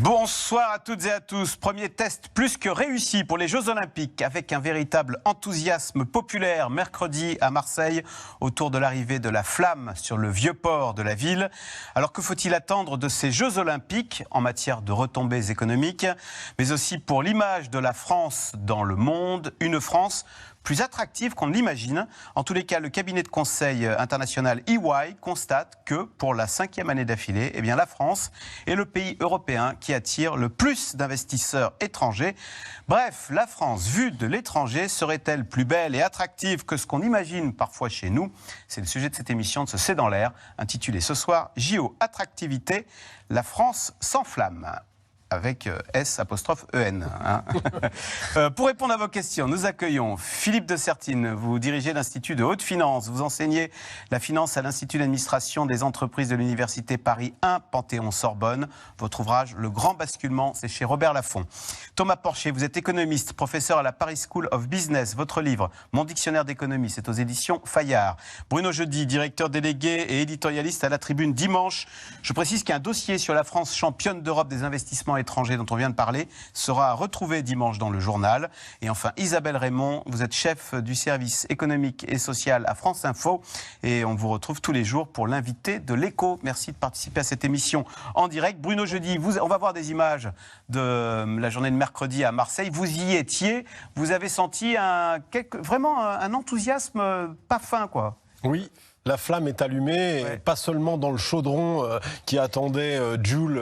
Bonsoir à toutes et à tous. Premier test plus que réussi pour les Jeux Olympiques avec un véritable enthousiasme populaire mercredi à Marseille autour de l'arrivée de la flamme sur le vieux port de la ville. Alors que faut-il attendre de ces Jeux Olympiques en matière de retombées économiques, mais aussi pour l'image de la France dans le monde, une France plus attractive qu'on ne l'imagine. En tous les cas, le cabinet de conseil international EY constate que pour la 5e année d'affilée, eh bien, la France est le pays européen qui attire le plus d'investisseurs étrangers. Bref, la France, vue de l'étranger, serait-elle plus belle et attractive que ce qu'on imagine parfois chez nous? C'est le sujet de cette émission de ce C'est dans l'air, intitulée ce soir JO Attractivité, la France s'enflamme. Avec S''EN. Pour répondre à vos questions, nous accueillons Philippe de Sertine. Vous dirigez l'Institut de Haute Finance. Vous enseignez la finance à l'Institut d'administration des entreprises de l'Université Paris 1, Panthéon-Sorbonne. Votre ouvrage, Le Grand Basculement, c'est chez Robert Laffont. Thomas Porcher, vous êtes économiste, professeur à la Paris School of Business. Votre livre, Mon dictionnaire d'économie, c'est aux éditions Fayard. Bruno Jeudi, directeur délégué et éditorialiste à La Tribune Dimanche. Je précise qu'il y a un dossier sur la France championne d'Europe des investissements étrangers dont on vient de parler sera retrouvé dimanche dans le journal. Et enfin, Isabelle Raymond, vous êtes chef du service économique et social à France Info et on vous retrouve tous les jours pour l'invité de l'Écho. Merci de participer à cette émission en direct. Bruno Jeudi, on va voir des images de la journée de mercredi à Marseille. Vous y étiez, vous avez senti vraiment un enthousiasme pas fin, quoi. Oui. La flamme est allumée, ouais. Pas seulement dans le chaudron qui attendait Jules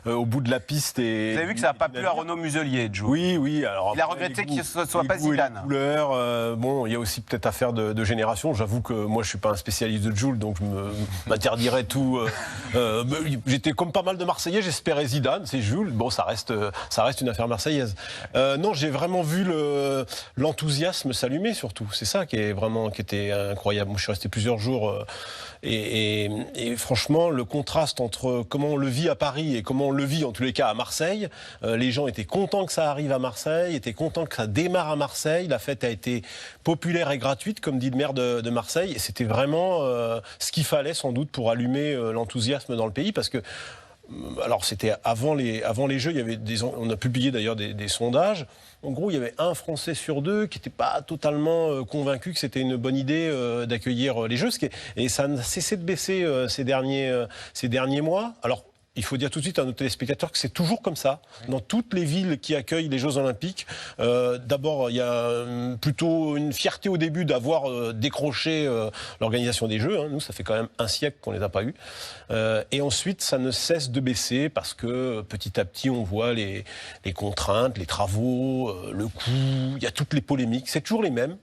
au bout de la piste. Et vous avez vu que ça n'a pas plu à Renaud Muselier, Jules. Oui. Alors, il a regretté que ce ne soit pas Zidane. Bon, il y a aussi peut-être affaire de génération. J'avoue que moi, je ne suis pas un spécialiste de Jules, donc je m'interdirais tout. J'étais comme pas mal de Marseillais, j'espérais Zidane, c'est Jules. Bon, ça reste une affaire marseillaise. Non, j'ai vraiment vu l'enthousiasme s'allumer, surtout. C'est ça qui était incroyable. Moi, je suis resté plusieurs jours. Et franchement, le contraste entre comment on le vit à Paris et comment on le vit en tous les cas à Marseille, les gens étaient contents que ça arrive à Marseille, étaient contents que ça démarre à Marseille. La fête a été populaire et gratuite, comme dit le maire de Marseille. Et c'était vraiment ce qu'il fallait sans doute pour allumer l'enthousiasme dans le pays, parce que alors c'était avant les Jeux, il y avait on a publié d'ailleurs des sondages. En gros, il y avait un Français sur deux qui n'était pas totalement convaincu que c'était une bonne idée d'accueillir les Jeux. Et ça n'a cessé de baisser ces derniers mois. Alors, il faut dire tout de suite à nos téléspectateurs que c'est toujours comme ça. Dans toutes les villes qui accueillent les Jeux Olympiques, d'abord, il y a plutôt une fierté au début d'avoir décroché l'organisation des Jeux. Nous, ça fait quand même un siècle qu'on ne les a pas eus. Et ensuite, ça ne cesse de baisser parce que petit à petit, on voit les contraintes, les travaux, le coût. Il y a toutes les polémiques. C'est toujours les mêmes.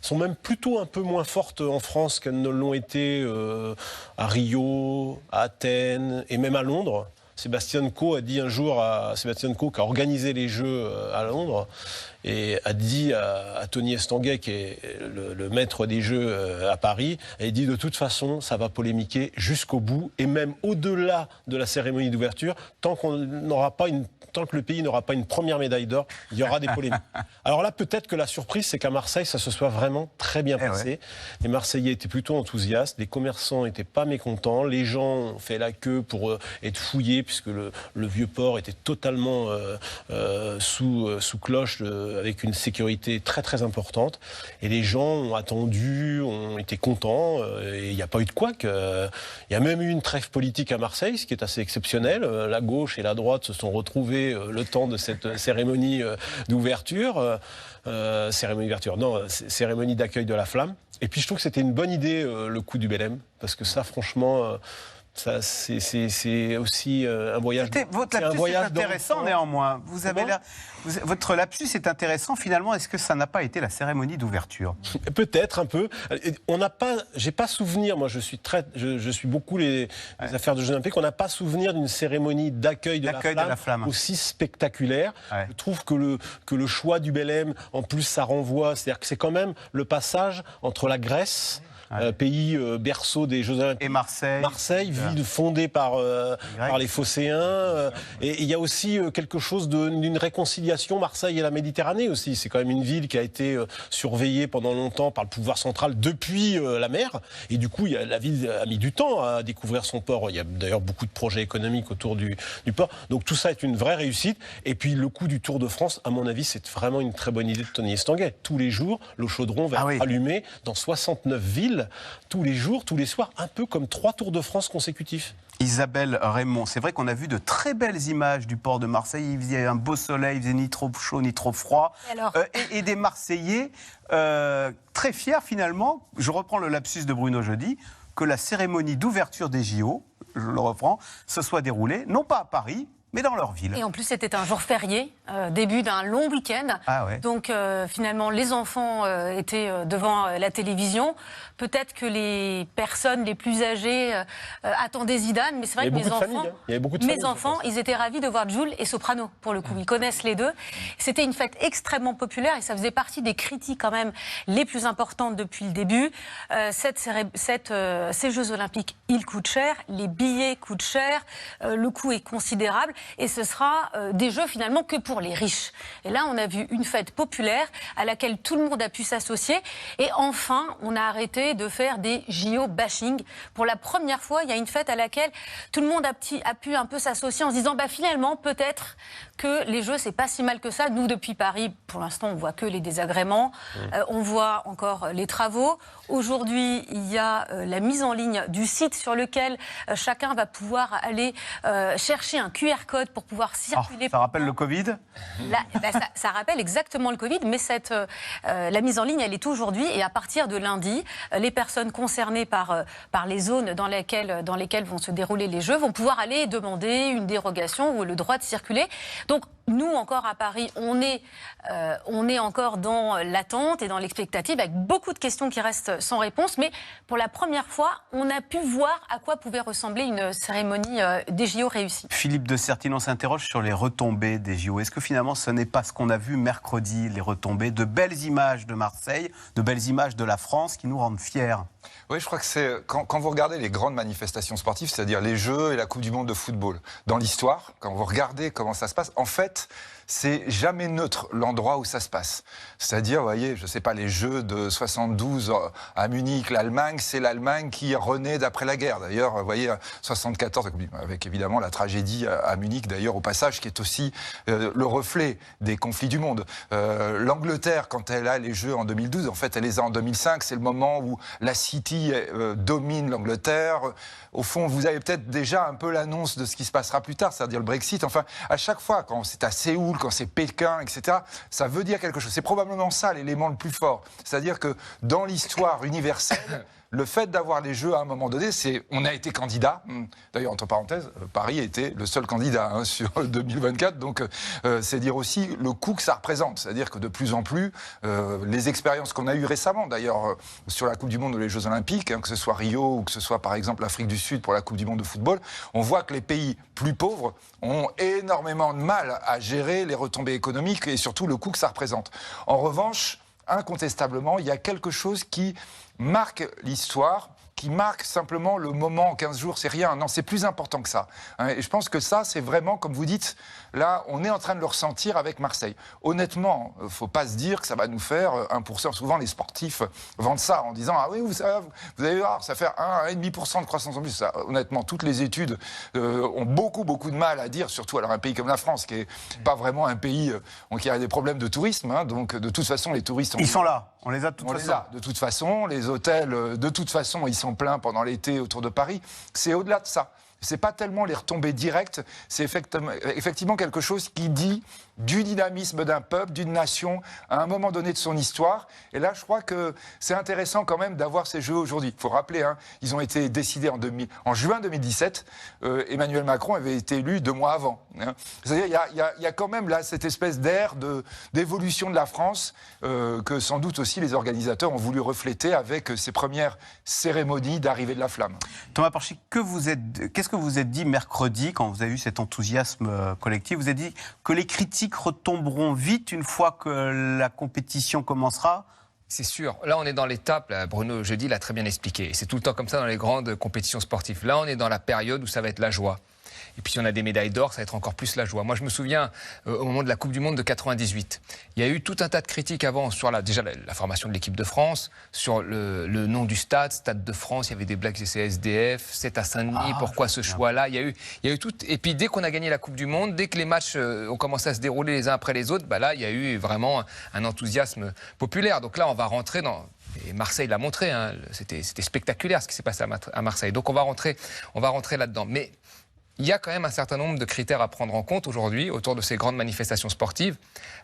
Sont même plutôt un peu moins fortes en France qu'elles ne l'ont été à Rio, à Athènes et même à Londres. Sébastien Coe a dit un jour Sébastien Coe qui a organisé les Jeux à Londres et a dit à Tony Estanguet, qui est le maître des Jeux à Paris, et il dit de toute façon ça va polémiquer jusqu'au bout et même au-delà de la cérémonie d'ouverture, tant que le pays n'aura pas une première médaille d'or, il y aura des polémiques. Alors là, peut-être que la surprise, c'est qu'à Marseille, ça se soit vraiment très bien passé. Ouais. Les Marseillais étaient plutôt enthousiastes, les commerçants n'étaient pas mécontents, les gens ont fait la queue pour être fouillés, puisque le vieux port était totalement sous cloche, avec une sécurité très très importante. Et les gens ont attendu, ont été contents, et il n'y a pas eu de couac. Il y a même eu une trêve politique à Marseille, ce qui est assez exceptionnel. La gauche et la droite se sont retrouvés le temps de cette cérémonie d'ouverture. Cérémonie d'accueil de la flamme. Et puis je trouve que c'était une bonne idée, le coup du Belém, parce que ça, franchement... Ça, c'est aussi un voyage. Votre lapsus est intéressant néanmoins. Votre lapsus est intéressant finalement. Est-ce que ça n'a pas été la cérémonie d'ouverture? Peut-être un peu. J'ai pas souvenir. Moi, je suis beaucoup les affaires de Jeux Olympiques. On n'a pas souvenir d'une cérémonie d'accueil de la flamme aussi spectaculaire. Ouais. Je trouve que le choix du Belém, en plus, ça renvoie. C'est-à-dire que c'est quand même le passage entre la Grèce, pays berceau des Jeux Olympiques. Et Marseille. Marseille, ville fondée par les Phocéens. Et il y a aussi quelque chose d'une réconciliation, Marseille et la Méditerranée aussi. C'est quand même une ville qui a été surveillée pendant longtemps par le pouvoir central depuis la mer. Et du coup, la ville a mis du temps à découvrir son port. Il y a d'ailleurs beaucoup de projets économiques autour du port. Donc tout ça est une vraie réussite. Et puis le coup du Tour de France, à mon avis, c'est vraiment une très bonne idée de Tony Estanguet. Tous les jours, l'eau chaudron va être allumée dans 69 villes, tous les jours, tous les soirs, un peu comme 3 Tours de France consécutifs. Isabelle Raymond, c'est vrai qu'on a vu de très belles images du port de Marseille. Il faisait un beau soleil, il faisait ni trop chaud ni trop froid. Et des Marseillais très fiers finalement, je reprends le lapsus de Bruno Jeudi, que la cérémonie d'ouverture des JO, je le reprends, se soit déroulée, non pas à Paris, mais dans leur ville. Et en plus, c'était un jour férié, début d'un long week-end. Donc finalement, les enfants étaient devant la télévision. Peut-être que les personnes les plus âgées attendaient Zidane, mais c'est vrai que mes enfants, ils étaient ravis de voir Jules et Soprano, pour le coup. Ils connaissent les deux. C'était une fête extrêmement populaire et ça faisait partie des critiques quand même les plus importantes depuis le début. Ces Jeux Olympiques, ils coûtent cher, les billets coûtent cher, le coût est considérable. Et ce sera des jeux finalement que pour les riches. Et là, on a vu une fête populaire à laquelle tout le monde a pu s'associer. Et enfin, on a arrêté de faire des JO bashing. Pour la première fois, il y a une fête à laquelle tout le monde a pu un peu s'associer en se disant finalement, peut-être que les jeux, c'est pas si mal que ça. Nous, depuis Paris, pour l'instant, on voit que les désagréments. On voit encore les travaux. Aujourd'hui, il y a la mise en ligne du site sur lequel chacun va pouvoir aller chercher un QR code pour pouvoir circuler. Ça rappelle le Covid ? Ça rappelle exactement le Covid, mais la mise en ligne, elle est aujourd'hui. Et à partir de lundi, les personnes concernées par les zones dans lesquelles vont se dérouler les Jeux vont pouvoir aller demander une dérogation ou le droit de circuler. Donc, nous, encore à Paris, on est encore dans l'attente et dans l'expectative, avec beaucoup de questions qui restent sans réponse. Mais pour la première fois, on a pu voir à quoi pouvait ressembler une cérémonie des JO réussie. Philippe de Sertine, on s'interroge sur les retombées des JO. Est-ce que finalement, ce n'est pas ce qu'on a vu mercredi, les retombées, de belles images de Marseille, de belles images de la France qui nous rendent fiers ? Oui, je crois que c'est quand vous regardez les grandes manifestations sportives, c'est-à-dire les Jeux et la Coupe du Monde de football, dans l'histoire, quand vous regardez comment ça se passe, en fait, c'est jamais neutre l'endroit où ça se passe. C'est-à-dire, vous voyez, je ne sais pas, les Jeux de 72 à Munich, l'Allemagne, c'est l'Allemagne qui renaît d'après la guerre. D'ailleurs, vous voyez, 74, avec évidemment la tragédie à Munich, d'ailleurs, au passage, qui est aussi le reflet des conflits du monde. L'Angleterre, quand elle a les Jeux en 2012, en fait, elle les a en 2005, c'est le moment où la City domine l'Angleterre. Au fond, vous avez peut-être déjà un peu l'annonce de ce qui se passera plus tard, c'est-à-dire le Brexit. Enfin, à chaque fois, quand c'est à Séoul, quand c'est Pékin, etc., ça veut dire quelque chose. C'est probablement ça l'élément le plus fort. C'est-à-dire que dans l'histoire universelle, le fait d'avoir les Jeux à un moment donné, on a été candidat. D'ailleurs, entre parenthèses, Paris était le seul candidat sur 2024. Donc, c'est dire aussi le coût que ça représente. C'est-à-dire que de plus en plus, les expériences qu'on a eues récemment, d'ailleurs, sur la Coupe du Monde ou les Jeux Olympiques, que ce soit Rio ou que ce soit, par exemple, l'Afrique du Sud pour la Coupe du Monde de football, on voit que les pays plus pauvres ont énormément de mal à gérer les retombées économiques et surtout le coût que ça représente. En revanche, incontestablement, il y a quelque chose qui marque l'histoire, qui marque simplement le moment en 15 jours, c'est rien. Non, c'est plus important que ça. Et je pense que ça, c'est vraiment, comme vous dites, là, on est en train de le ressentir avec Marseille. Honnêtement, il ne faut pas se dire que ça va nous faire 1%. Souvent, les sportifs vendent ça en disant « Ah oui, vous allez voir, ça fait 1,5% de croissance en plus. » Ça, honnêtement, toutes les études ont beaucoup de mal à dire, surtout alors un pays comme la France, qui n'est pas vraiment un pays qui a des problèmes de tourisme. Donc, de toute façon, les touristes... Ils sont là. On les a de toute façon. On les a de toute façon. Les hôtels, de toute façon, ils sont pleins pendant l'été autour de Paris. C'est au-delà de ça. C'est pas tellement les retombées directes, c'est effectivement quelque chose qui dit du dynamisme d'un peuple, d'une nation, à un moment donné de son histoire. Et là, je crois que c'est intéressant quand même d'avoir ces Jeux aujourd'hui. Il faut rappeler, ils ont été décidés en juin 2017. Emmanuel Macron avait été élu 2 mois avant. C'est-à-dire il y a quand même là cette espèce d'air d'évolution de la France que sans doute aussi les organisateurs ont voulu refléter avec ces premières cérémonies d'arrivée de la flamme. Thomas Porchic, qu'est-ce que vous vous êtes dit mercredi quand vous avez eu cet enthousiasme collectif ? Vous avez dit que les critiques retomberont vite une fois que la compétition commencera. C'est sûr. Là, on est dans l'étape, là, Bruno jeudi l'a très bien expliqué. C'est tout le temps comme ça dans les grandes compétitions sportives. Là, on est dans la période où ça va être la joie. Et puis si on a des médailles d'or, ça va être encore plus la joie. Moi, je me souviens, au moment de la Coupe du Monde de 98, il y a eu tout un tas de critiques avant sur déjà la formation de l'équipe de France, sur le nom du stade, Stade de France, il y avait des blagues CSDF, c'est à Saint-Denis, pourquoi ce choix-là, il y a eu tout. Et puis dès qu'on a gagné la Coupe du Monde, dès que les matchs ont commencé à se dérouler les uns après les autres, là, il y a eu vraiment un enthousiasme populaire. Donc là, on va rentrer dans... Et Marseille l'a montré, hein, c'était spectaculaire ce qui s'est passé à Marseille. Donc on va rentrer là-dedans. Mais il y a quand même un certain nombre de critères à prendre en compte aujourd'hui autour de ces grandes manifestations sportives.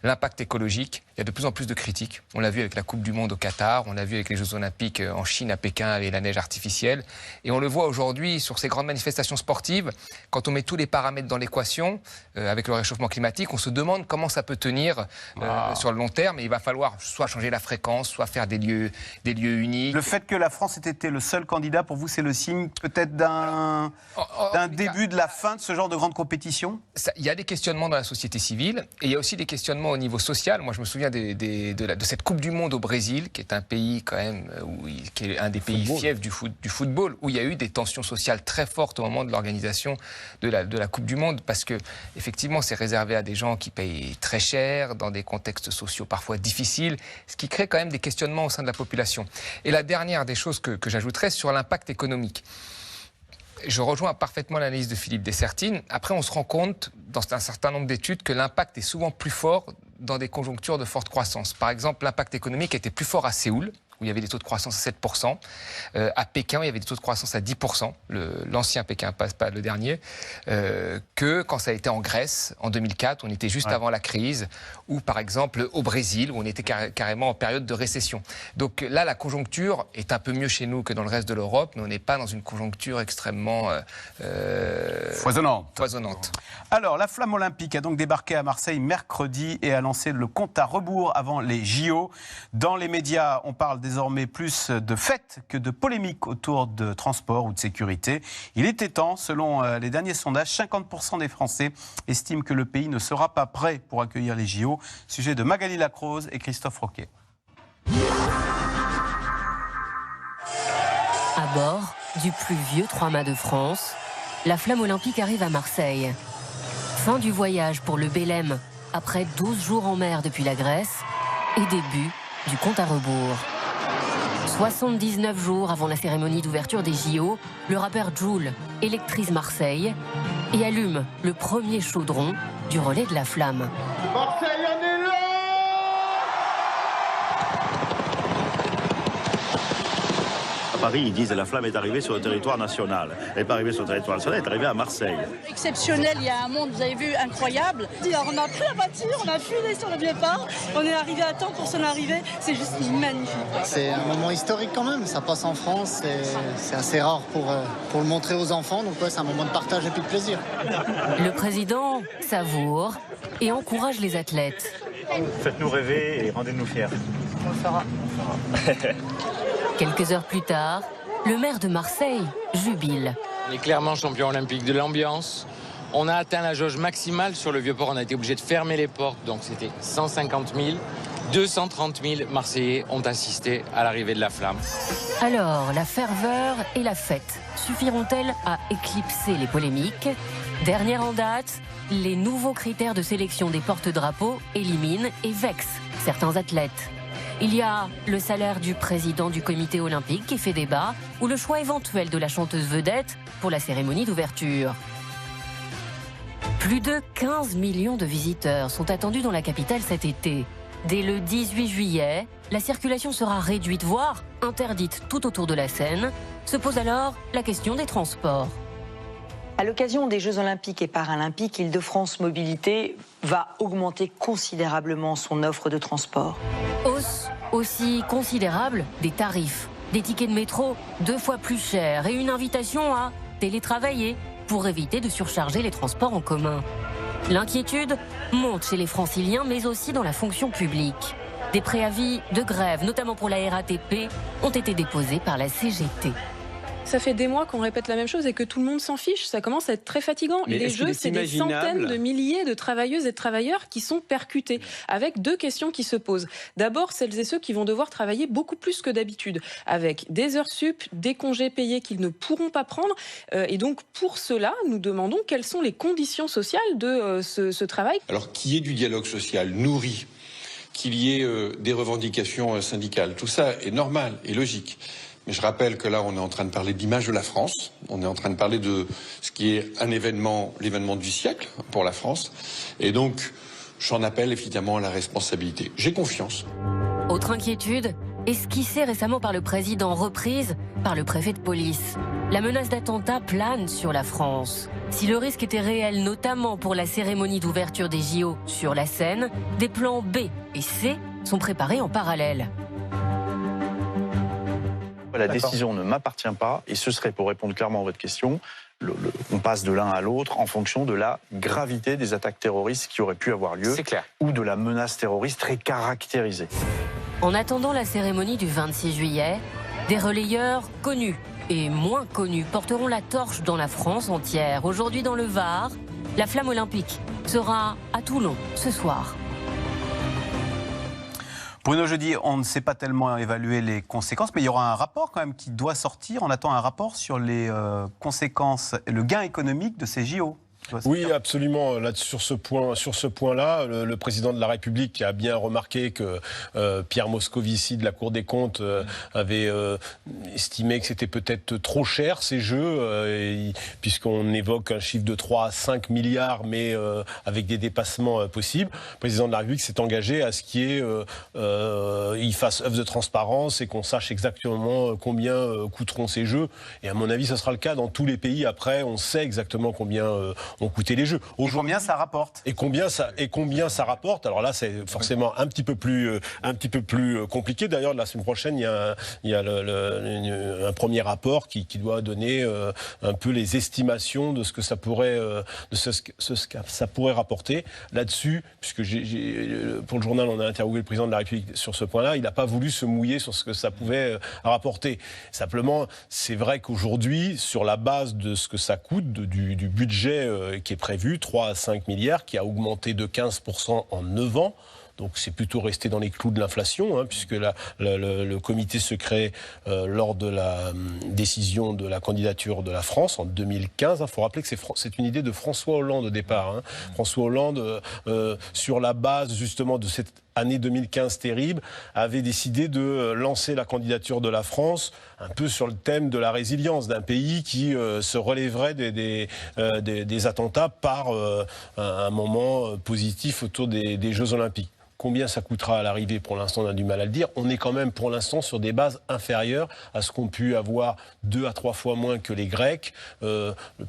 L'impact écologique, il y a de plus en plus de critiques. On l'a vu avec la Coupe du Monde au Qatar, on l'a vu avec les Jeux Olympiques en Chine, à Pékin, avec la neige artificielle. Et on le voit aujourd'hui sur ces grandes manifestations sportives. Quand on met tous les paramètres dans l'équation, avec le réchauffement climatique, on se demande comment ça peut tenir sur le long terme. Et il va falloir soit changer la fréquence, soit faire des lieux uniques. Le fait que la France ait été le seul candidat, pour vous, c'est le signe peut-être d'un début de la fin de ce genre de grande compétition? Il y a des questionnements dans la société civile et il y a aussi des questionnements au niveau social. Moi, je me souviens de cette Coupe du Monde au Brésil, qui est un pays quand même, qui est un des pays fiefs du football, où il y a eu des tensions sociales très fortes au moment de l'organisation de la Coupe du Monde, parce que effectivement, c'est réservé à des gens qui payent très cher, dans des contextes sociaux parfois difficiles, ce qui crée quand même des questionnements au sein de la population. Et la dernière des choses que j'ajouterais sur l'impact économique. Je rejoins parfaitement l'analyse de Philippe Dessertine. Après, on se rend compte, dans un certain nombre d'études, que l'impact est souvent plus fort dans des conjonctures de forte croissance. Par exemple, l'impact économique était plus fort à Séoul, où il y avait des taux de croissance à 7%. À Pékin, il y avait des taux de croissance à 10%, l'ancien Pékin, pas le dernier, que quand ça a été en Grèce, en 2004, on était juste avant la crise, ou par exemple au Brésil, où on était carrément en période de récession. Donc là, la conjoncture est un peu mieux chez nous que dans le reste de l'Europe, mais on n'est pas dans une conjoncture extrêmement foisonnante. Alors, la Flamme olympique a donc débarqué à Marseille mercredi et a lancé le compte à rebours avant les JO. Dans les médias, on parle désormais plus de fêtes que de polémiques autour de transport ou de sécurité. Il était temps, selon les derniers sondages, 50% des Français estiment que le pays ne sera pas prêt pour accueillir les JO. Sujet de Magali Lacrose et Christophe Roquet. À bord du plus vieux 3-mâts de France, la Flamme olympique arrive à Marseille. Fin du voyage pour le Belém, après 12 jours en mer depuis la Grèce, et début du compte à rebours. 79 jours avant la cérémonie d'ouverture des JO, le rappeur Jul électrise Marseille et allume le premier chaudron du relais de la Flamme. Marseille, on est là! À Paris, ils disent que la Flamme est arrivée sur le territoire national. Elle n'est pas arrivée sur le territoire national, elle est arrivée à Marseille. Exceptionnel, il y a un monde, vous avez vu, incroyable. Alors, on a pris la voiture, on a filé sur le départ, on est arrivé à temps pour son arrivée, c'est juste magnifique. C'est un moment historique quand même, ça passe en France, c'est assez rare pour le montrer aux enfants, donc c'est un moment de partage et puis de plaisir. Le président savoure et encourage les athlètes. Faites-nous rêver et rendez-nous fiers. On le fera. Quelques heures plus tard, le maire de Marseille jubile. On est clairement champion olympique de l'ambiance. On a atteint la jauge maximale sur le Vieux-Port. On a été obligé de fermer les portes, donc c'était 150 000. 230 000 Marseillais ont assisté à l'arrivée de la Flamme. Alors, la ferveur et la fête suffiront-elles à éclipser les polémiques? Dernière en date, les nouveaux critères de sélection des porte-drapeaux éliminent et vexent certains athlètes. Il y a le salaire du président du comité olympique qui fait débat, ou le choix éventuel de la chanteuse vedette pour la cérémonie d'ouverture. Plus de 15 millions de visiteurs sont attendus dans la capitale cet été. Dès le 18 juillet, la circulation sera réduite, voire interdite tout autour de la Seine. Se pose alors la question des transports. À l'occasion des Jeux Olympiques et Paralympiques, Île-de-France Mobilité va augmenter considérablement son offre de transport. Hausse aussi considérable des tarifs. Des tickets de métro 2 fois plus chers et une invitation à télétravailler pour éviter de surcharger les transports en commun. L'inquiétude monte chez les franciliens, mais aussi dans la fonction publique. Des préavis de grève, notamment pour la RATP, ont été déposés par la CGT. Ça fait des mois qu'on répète la même chose et que tout le monde s'en fiche. Ça commence à être très fatigant. Mais les Jeux, c'est des centaines de milliers de travailleuses et de travailleurs qui sont percutés, avec 2 questions qui se posent. D'abord, celles et ceux qui vont devoir travailler beaucoup plus que d'habitude, avec des heures sup, des congés payés qu'ils ne pourront pas prendre. Et donc, pour cela, nous demandons quelles sont les conditions sociales de ce travail. Alors, qu'il y ait du dialogue social nourri, qu'il y ait des revendications syndicales, tout ça est normal et logique. Mais je rappelle que là, on est en train de parler d'image de la France. On est en train de parler de ce qui est un événement, l'événement du siècle pour la France. Et donc, j'en appelle évidemment à la responsabilité. J'ai confiance. Autre inquiétude, esquissée récemment par le président, reprise par le préfet de police. La menace d'attentat plane sur la France. Si le risque était réel, notamment pour la cérémonie d'ouverture des JO sur la Seine, des plans B et C sont préparés en parallèle. La décision ne m'appartient pas et ce serait, pour répondre clairement à votre question, on passe de l'un à l'autre en fonction de la gravité des attaques terroristes qui auraient pu avoir lieu ou de la menace terroriste très caractérisée. En attendant la cérémonie du 26 juillet, des relayeurs connus et moins connus porteront la torche dans la France entière. Aujourd'hui dans le Var, la flamme olympique sera à Toulon ce soir. Bruno Jeudi, on ne sait pas tellement évaluer les conséquences, mais il y aura un rapport quand même qui doit sortir. On attend un rapport sur les conséquences et le gain économique de ces JO. Oui, absolument. Là, sur ce point-là, le président de la République a bien remarqué que Pierre Moscovici de la Cour des comptes avait estimé que c'était peut-être trop cher ces Jeux, puisqu'on évoque un chiffre de 3 à 5 milliards, mais avec des dépassements possibles. Le président de la République s'est engagé à ce qu'il fasse œuvre de transparence et qu'on sache exactement combien coûteront ces Jeux. Et à mon avis, ce sera le cas dans tous les pays. Après, on sait exactement combien ont coûté les Jeux. Et combien ça rapporte ? Et combien ça rapporte ? Alors là, c'est forcément un petit peu plus compliqué. D'ailleurs, la semaine prochaine, il y a un premier rapport qui doit donner un peu les estimations de ce que ça pourrait, ça pourrait rapporter. Là-dessus, puisque pour le journal, on a interviewé le président de la République sur ce point-là, il n'a pas voulu se mouiller sur ce que ça pouvait rapporter. Simplement, c'est vrai qu'aujourd'hui, sur la base de ce que ça coûte, du budget qui est prévu, 3 à 5 milliards, qui a augmenté de 15% en 9 ans. Donc c'est plutôt resté dans les clous de l'inflation, puisque le comité se crée lors de la décision de la candidature de la France en 2015. Il faut rappeler que c'est une idée de François Hollande au départ. François Hollande, sur la base justement de cette année 2015 terrible, avait décidé de lancer la candidature de la France un peu sur le thème de la résilience d'un pays qui se relèverait des attentats par un moment positif autour des Jeux Olympiques. Combien ça coûtera à l'arrivée, pour l'instant, on a du mal à le dire. On est quand même, pour l'instant, sur des bases inférieures à ce qu'ont pu avoir 2 à 3 fois moins que les Grecs.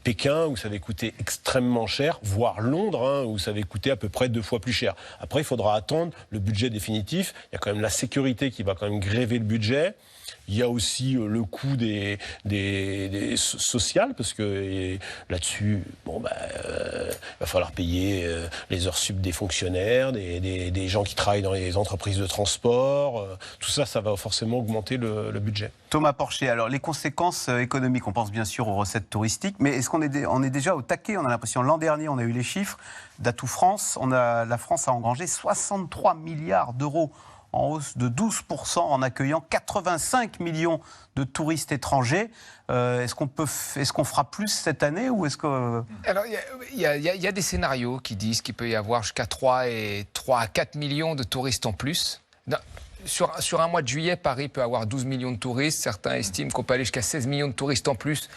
Pékin, où ça avait coûté extrêmement cher, voire Londres, où ça avait coûté à peu près 2 fois plus cher. Après, il faudra attendre le budget définitif. Il y a quand même la sécurité qui va quand même gréver le budget. Il y a aussi le coût des sociales, parce que là-dessus, il va falloir payer les heures sup des fonctionnaires, des gens qui travaillent dans les entreprises de transport. Tout ça, ça va forcément augmenter le budget. Thomas Porcher, alors les conséquences économiques, on pense bien sûr aux recettes touristiques, mais est-ce qu'on est déjà au taquet ? On a l'impression, l'an dernier, on a eu les chiffres d'Atout France. La France a engrangé 63 milliards d'euros en hausse de 12% en accueillant 85 millions de touristes étrangers. Est-ce qu'on fera plus cette année ou est-ce que... Alors, il y a des scénarios qui disent qu'il peut y avoir jusqu'à 3 à 4 millions de touristes en plus. Sur un mois de juillet, Paris peut avoir 12 millions de touristes. Certains estiment qu'on peut aller jusqu'à 16 millions de touristes en plus.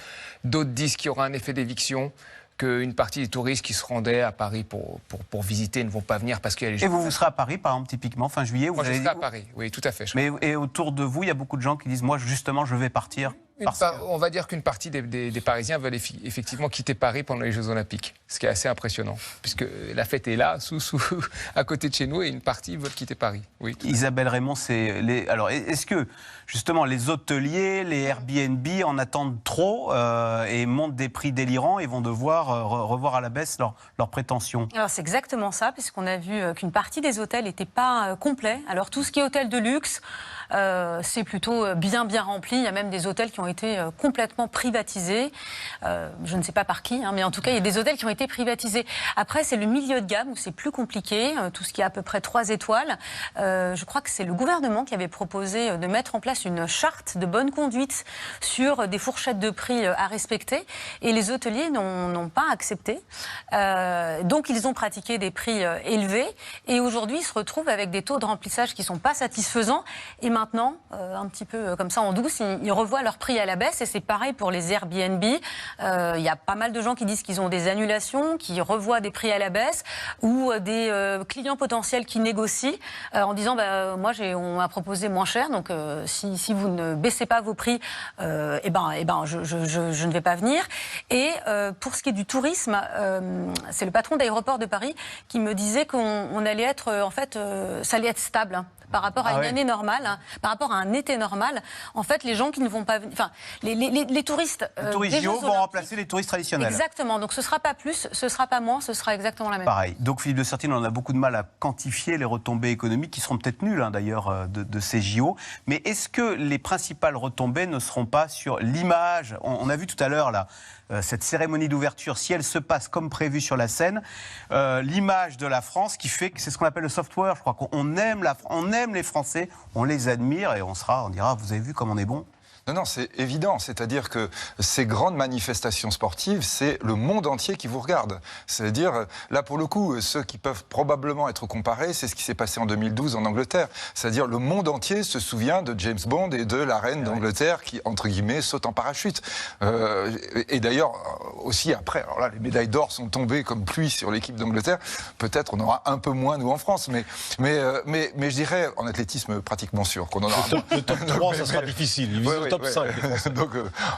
D'autres disent qu'il y aura un effet d'éviction, qu'une partie des touristes qui se rendaient à Paris pour visiter ne vont pas venir parce qu'il y a les Jeux. Et vous serez à Paris, par exemple, typiquement, fin juillet. Moi, je serai à Paris, oui, tout à fait. Et autour de vous, il y a beaucoup de gens qui disent, moi, justement, je vais partir. On va dire qu'une partie des Parisiens veulent effectivement quitter Paris pendant les Jeux Olympiques, ce qui est assez impressionnant, puisque la fête est là, à côté de chez nous, et une partie veut quitter Paris. Oui, Isabelle Raymond, alors, est-ce que, justement, les hôteliers, les Airbnb en attendent trop et montent des prix délirants et vont devoir revoir à la baisse leurs prétentions ? Alors, c'est exactement ça, puisqu'on a vu qu'une partie des hôtels n'était pas complet. Alors, tout ce qui est hôtel de luxe, c'est plutôt bien rempli. Il y a même des hôtels qui ont été complètement privatisés. Je ne sais pas par qui, mais en tout cas, il y a des hôtels qui ont été privatisés. Après, c'est le milieu de gamme où c'est plus compliqué, tout ce qui est à peu près 3 étoiles. Je crois que c'est le gouvernement qui avait proposé de mettre en place une charte de bonne conduite sur des fourchettes de prix à respecter. Et les hôteliers n'ont pas accepté. Donc, ils ont pratiqué des prix élevés. Et aujourd'hui, ils se retrouvent avec des taux de remplissage qui ne sont pas satisfaisants. Et maintenant, un petit peu comme ça en douce, ils revoient leurs prix à la baisse. Et c'est pareil pour les Airbnb. Il y a pas mal de gens qui disent qu'ils ont des annulations, qui revoient des prix à la baisse, ou des clients potentiels qui négocient en disant moi, on m'a proposé moins cher, donc si vous ne baissez pas vos prix, je ne vais pas venir. Et pour ce qui est du tourisme, c'est le patron d'Aéroports de Paris qui me disait qu'on allait être, ça allait être stable. Par rapport à une année normale, par rapport à un été normal, en fait, les gens qui ne vont pas venir, enfin, les touristes, les touristes JO vont remplacer les touristes traditionnels. Exactement. Donc, ce sera pas plus, ce sera pas moins, ce sera exactement la même. Pareil. Donc, Philippe de Sertine, on a beaucoup de mal à quantifier les retombées économiques qui seront peut-être nulles, d'ailleurs, de ces JO. Mais est-ce que les principales retombées ne seront pas sur l'image ? On a vu tout à l'heure là. Cette cérémonie d'ouverture, si elle se passe comme prévu sur la scène, l'image de la France qui fait que c'est ce qu'on appelle le software. Je crois qu'on aime les Français, on les admire et on dira, vous avez vu comme on est bon. Non, c'est évident. C'est-à-dire que ces grandes manifestations sportives, c'est le monde entier qui vous regarde. C'est-à-dire, là, pour le coup, ceux qui peuvent probablement être comparés, c'est ce qui s'est passé en 2012 en Angleterre. C'est-à-dire, le monde entier se souvient de James Bond et de la reine d'Angleterre qui, entre guillemets, saute en parachute. Et d'ailleurs, aussi après, alors là, les médailles d'or sont tombées comme pluie sur l'équipe d'Angleterre. Peut-être on aura un peu moins, nous, en France. Mais je dirais, en athlétisme, pratiquement sûr qu'on en aura moins. Le top 3, ça sera difficile. Top 5. Donc,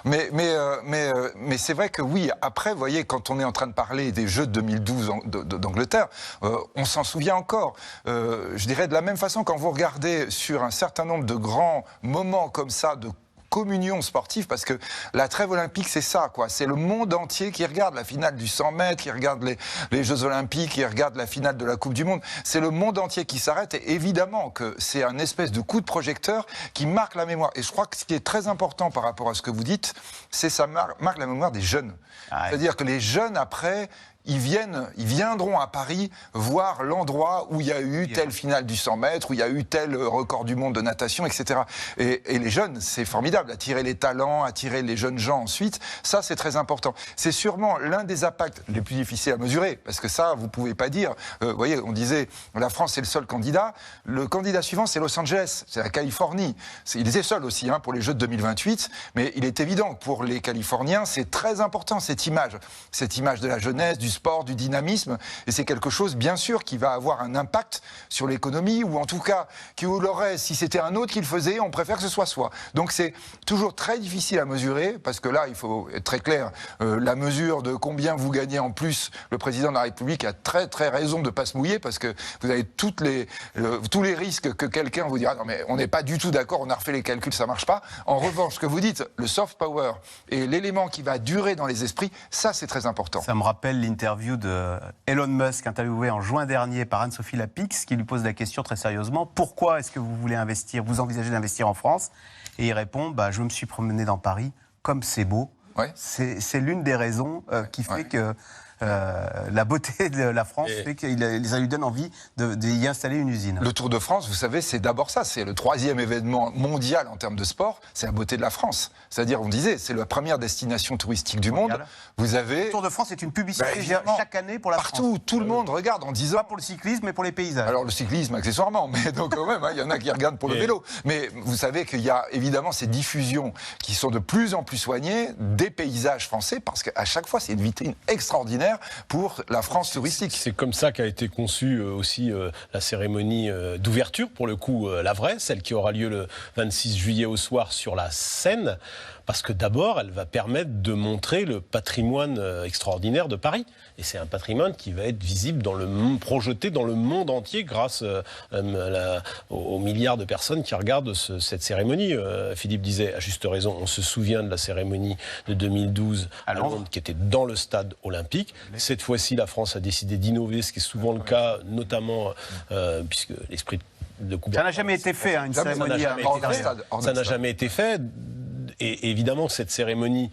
mais c'est vrai que oui, après, vous voyez, quand on est en train de parler des Jeux de 2012 d'Angleterre, on s'en souvient encore. Je dirais de la même façon, quand vous regardez sur un certain nombre de grands moments comme ça, de communion sportive, parce que la trêve olympique, c'est ça, quoi. C'est le monde entier qui regarde la finale du 100 mètres, qui regarde les Jeux olympiques, qui regarde la finale de la Coupe du Monde. C'est le monde entier qui s'arrête, et évidemment que c'est un espèce de coup de projecteur qui marque la mémoire. Et je crois que ce qui est très important par rapport à ce que vous dites, c'est ça marque la mémoire des jeunes. C'est-à-dire que les jeunes, après, ils viendront à Paris voir l'endroit où il y a eu telle finale du 100 mètres, où il y a eu tel record du monde de natation, etc. Et les jeunes, c'est formidable, attirer les talents, attirer les jeunes gens ensuite, ça c'est très important. C'est sûrement l'un des impacts les plus difficiles à mesurer, parce que ça, vous ne pouvez pas dire, vous voyez, on disait, la France c'est le seul candidat, le candidat suivant c'est Los Angeles, c'est la Californie. Il était seul aussi pour les Jeux de 2028, mais il est évident que pour les Californiens, c'est très important cette image de la jeunesse, du sport, du dynamisme, et c'est quelque chose, bien sûr, qui va avoir un impact sur l'économie, ou en tout cas, qui l'aurait, si c'était un autre qui le faisait, on préfère que ce soit soi. Donc c'est toujours très difficile à mesurer, parce que là, il faut être très clair, la mesure de combien vous gagnez en plus, le président de la République a très très raison de ne pas se mouiller, parce que vous avez tous les risques que quelqu'un vous dira, non mais on n'est pas du tout d'accord, on a refait les calculs, ça marche pas. En revanche, ce que vous dites, le soft power, et l'élément qui va durer dans les esprits, ça c'est très important. Ça me rappelle l'interview de Elon Musk, interviewé en juin dernier par Anne-Sophie Lapix, qui lui pose la question très sérieusement, pourquoi est-ce que vous envisagez d'investir en France? Et il répond, je me suis promené dans Paris, comme c'est beau. Ouais. C'est l'une des raisons qui fait que la beauté de la France fait que ça lui donne envie d'y installer une usine. Le Tour de France, vous savez, c'est d'abord ça. C'est le 3e événement mondial en termes de sport. C'est la beauté de la France. C'est-à-dire, on disait, c'est la première destination touristique du monde. Vous avez... Le Tour de France est une publicité chaque année pour la France. Partout, tout le monde regarde en disant... Pas pour le cyclisme, mais pour les paysages. Alors le cyclisme, accessoirement, mais donc quand même, il y en a qui regardent pour le vélo. Mais vous savez qu'il y a évidemment ces diffusions qui sont de plus en plus soignées des paysages français, parce qu'à chaque fois, c'est une vitrine extraordinaire pour la France touristique. C'est comme ça qu'a été conçue aussi la cérémonie d'ouverture, pour le coup, la vraie, celle qui aura lieu le 26 juillet au soir sur la Seine, parce que d'abord, elle va permettre de montrer le patrimoine extraordinaire de Paris. Et c'est un patrimoine qui va être visible, projeté dans le monde entier grâce aux milliards de personnes qui regardent cette cérémonie. Philippe disait, à juste raison, on se souvient de la cérémonie de 2012 à Londres, qui était dans le stade olympique. Cette fois-ci, la France a décidé d'innover, ce qui est souvent le cas, notamment puisque l'esprit de Coubertin... Ça n'a jamais été fait, une cérémonie ça n'a jamais été fait. et évidemment, cette cérémonie,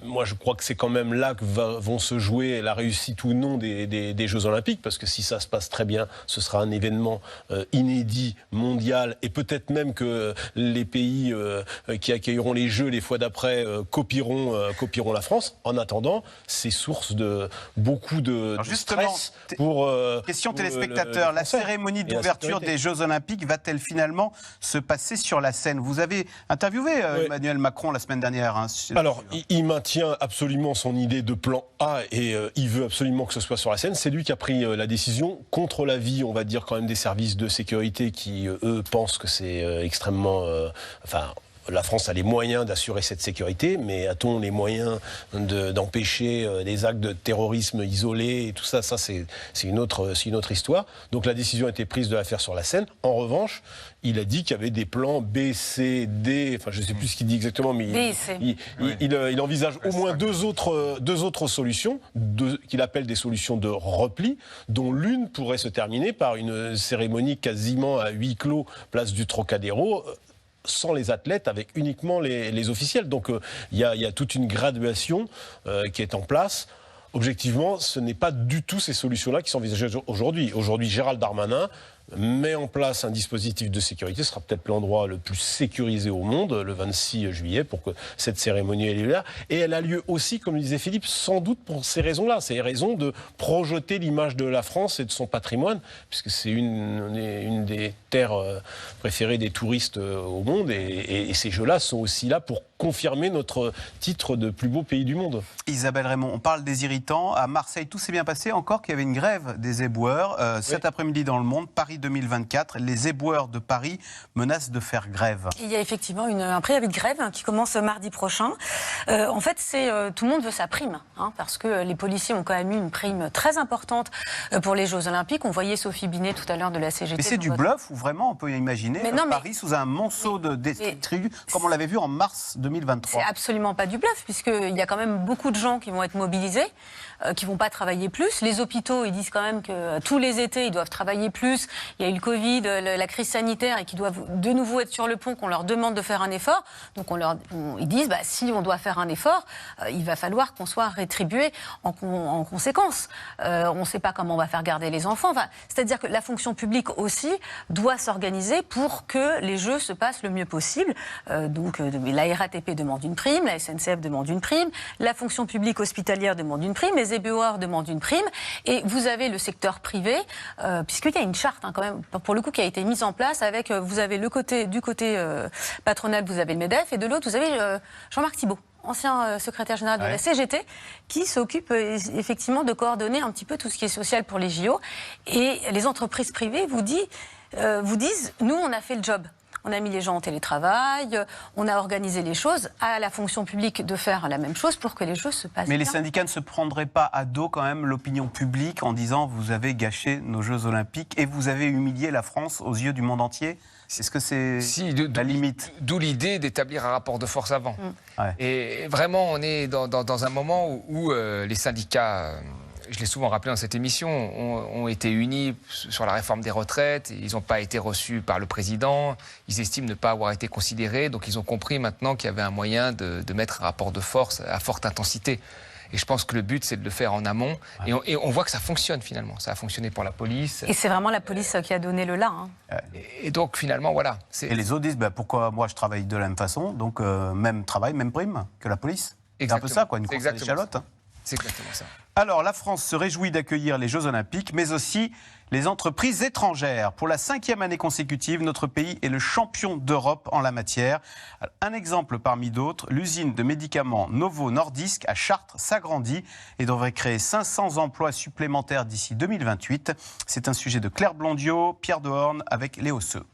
moi, je crois que c'est quand même là que vont se jouer la réussite ou non des Jeux Olympiques, parce que si ça se passe très bien, ce sera un événement inédit, mondial, et peut-être même que les pays qui accueilleront les Jeux les fois d'après copieront la France. En attendant, c'est source de beaucoup de stress pour... question téléspectateur, la cérémonie d'ouverture des Jeux Olympiques va-t-elle finalement se passer sur la scène? Vous avez interviewé Emmanuel Macron la semaine dernière. Hein, alors, il maintient absolument son idée de plan A et il veut absolument que ce soit sur la scène. C'est lui qui a pris la décision contre l'avis, on va dire, quand même des services de sécurité qui, eux, pensent que c'est extrêmement... la France a les moyens d'assurer cette sécurité, mais a-t-on les moyens d'empêcher des actes de terrorisme isolés et tout ça? Ça, c'est une autre histoire. Donc la décision a été prise de la faire sur la scène. En revanche, il a dit qu'il y avait des plans B, C, D, enfin je ne sais plus ce qu'il dit exactement, mais il envisage au moins deux autres solutions, qu'il appelle des solutions de repli, dont l'une pourrait se terminer par une cérémonie quasiment à huis clos, place du Trocadéro, sans les athlètes, avec uniquement les officiels. Donc il y a toute une graduation qui est en place. Objectivement, ce n'est pas du tout ces solutions-là qui sont envisagées aujourd'hui. Aujourd'hui, Gérald Darmanin met en place un dispositif de sécurité. Ce sera peut-être l'endroit le plus sécurisé au monde, le 26 juillet, pour que cette cérémonie ait lieu là. Et elle a lieu aussi, comme le disait Philippe, sans doute pour ces raisons-là. C'est les raisons de projeter l'image de la France et de son patrimoine, puisque c'est une des terres préférées des touristes au monde. Et ces Jeux-là sont aussi là pour confirmer notre titre de plus beau pays du monde. Isabelle Raymond, on parle des irritants. À Marseille, tout s'est bien passé, encore qu'il y avait une grève des éboueurs. Cet après-midi dans Le Monde, Paris 2024, les éboueurs de Paris menacent de faire grève. Il y a effectivement un préavis de grève qui commence mardi prochain. En fait, tout le monde veut sa prime, parce que les policiers ont quand même eu une prime très importante pour les Jeux Olympiques. On voyait Sophie Binet tout à l'heure de la CGT. Mais c'est du bluff ou vraiment on peut imaginer Paris sous un monceau de détritus, comme on l'avait vu en mars 2023. C'est absolument pas du bluff, puisqu'il y a quand même beaucoup de gens qui vont être mobilisés, qui vont pas travailler plus. Les hôpitaux, ils disent quand même que tous les étés, ils doivent travailler plus. Il y a eu le Covid, la crise sanitaire, et qu'ils doivent de nouveau être sur le pont, qu'on leur demande de faire un effort. Donc ils disent, si on doit faire un effort, il va falloir qu'on soit rétribué en conséquence. On ne sait pas comment on va faire garder les enfants. C'est-à-dire que la fonction publique aussi doit s'organiser pour que les Jeux se passent le mieux possible. Donc la RATP demande une prime, la SNCF demande une prime, la fonction publique hospitalière demande une prime, les éboueurs demandent une prime, et vous avez le secteur privé, puisqu'il y a une charte quand même, pour le coup, qui a été mise en place avec, vous avez du côté patronal, vous avez le MEDEF, et de l'autre, vous avez Jean-Marc Thibault, ancien secrétaire général de la CGT, qui s'occupe effectivement de coordonner un petit peu tout ce qui est social pour les JO. Et les entreprises privées vous disent, nous, on a fait le job. On a mis les gens en télétravail, on a organisé les choses, à la fonction publique de faire la même chose pour que les choses se passent bien. Mais les syndicats ne se prendraient pas à dos quand même l'opinion publique en disant vous avez gâché nos Jeux Olympiques et vous avez humilié la France aux yeux du monde entier? Est-ce que c'est la limite? D'où l'idée d'établir un rapport de force avant. Et vraiment, on est dans un moment où les syndicats... Je l'ai souvent rappelé dans cette émission, ont été unis sur la réforme des retraites. Ils n'ont pas été reçus par le président. Ils estiment ne pas avoir été considérés. Donc ils ont compris maintenant qu'il y avait un moyen de mettre un rapport de force à forte intensité. Et je pense que le but, c'est de le faire en amont. Et on voit que ça fonctionne finalement. Ça a fonctionné pour la police. Et c'est vraiment la police qui a donné le là. Et donc finalement, voilà. Et les autres disent, pourquoi moi je travaille de la même façon, donc même travail, même prime que la police. C'est un peu ça, une course à l'échalote. C'est exactement ça. Alors, la France se réjouit d'accueillir les Jeux Olympiques, mais aussi les entreprises étrangères. Pour la 5e année consécutive, notre pays est le champion d'Europe en la matière. Un exemple parmi d'autres, l'usine de médicaments Novo Nordisk à Chartres s'agrandit et devrait créer 500 emplois supplémentaires d'ici 2028. C'est un sujet de Claire Blondiot, Pierre Dehorne avec Léo Seux.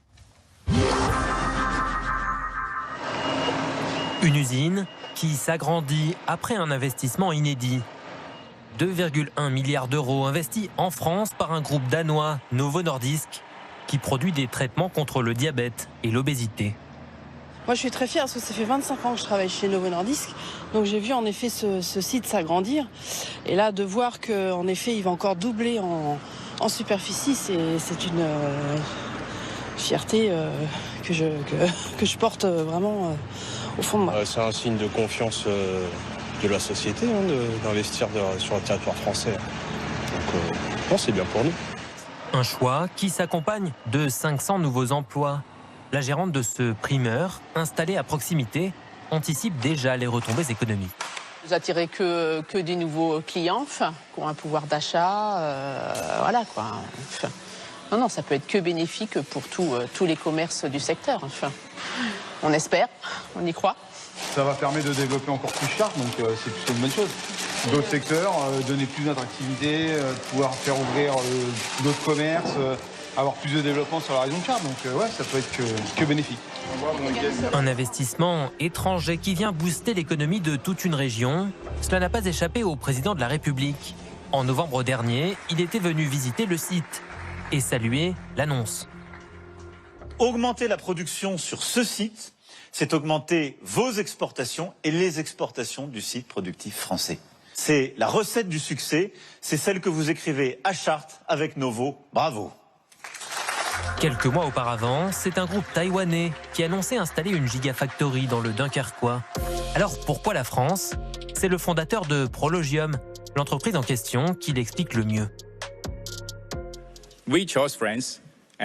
Une usine qui s'agrandit après un investissement inédit. 2,1 milliards d'euros investis en France par un groupe danois, Novo Nordisk, qui produit des traitements contre le diabète et l'obésité. Moi, je suis très fière parce que ça fait 25 ans que je travaille chez Novo Nordisk. Donc j'ai vu en effet ce site s'agrandir. Et là, de voir qu'en effet, il va encore doubler en superficie, c'est une fierté que je porte vraiment au fond de moi. C'est un signe de confiance de la société d'investir sur le territoire français. Donc, non, c'est bien pour nous. Un choix qui s'accompagne de 500 nouveaux emplois. La gérante de ce primeur, installé à proximité, anticipe déjà les retombées économiques. Vous attirez que des nouveaux clients, qui ont un pouvoir d'achat, voilà quoi. Non, ça peut être que bénéfique pour tous les commerces du secteur. On espère, on y croit. Ça va permettre de développer encore plus Chartres, donc c'est plutôt une bonne chose. D'autres secteurs, donner plus d'attractivité, pouvoir faire ouvrir d'autres commerces, avoir plus de développement sur la région de Chartres. Donc ouais, ça peut être que bénéfique. Un investissement étranger qui vient booster l'économie de toute une région. Cela n'a pas échappé au président de la République. En novembre dernier, il était venu visiter le site et saluer l'annonce. Augmenter la production sur ce site, c'est augmenter vos exportations et les exportations du site productif français. C'est la recette du succès, c'est celle que vous écrivez à Chartres avec Novo. Bravo. Quelques mois auparavant, c'est un groupe taïwanais qui annonçait installer une gigafactory dans le Dunkerquois. Alors pourquoi la France? C'est le fondateur de Prologium, l'entreprise en question, qui l'explique le mieux.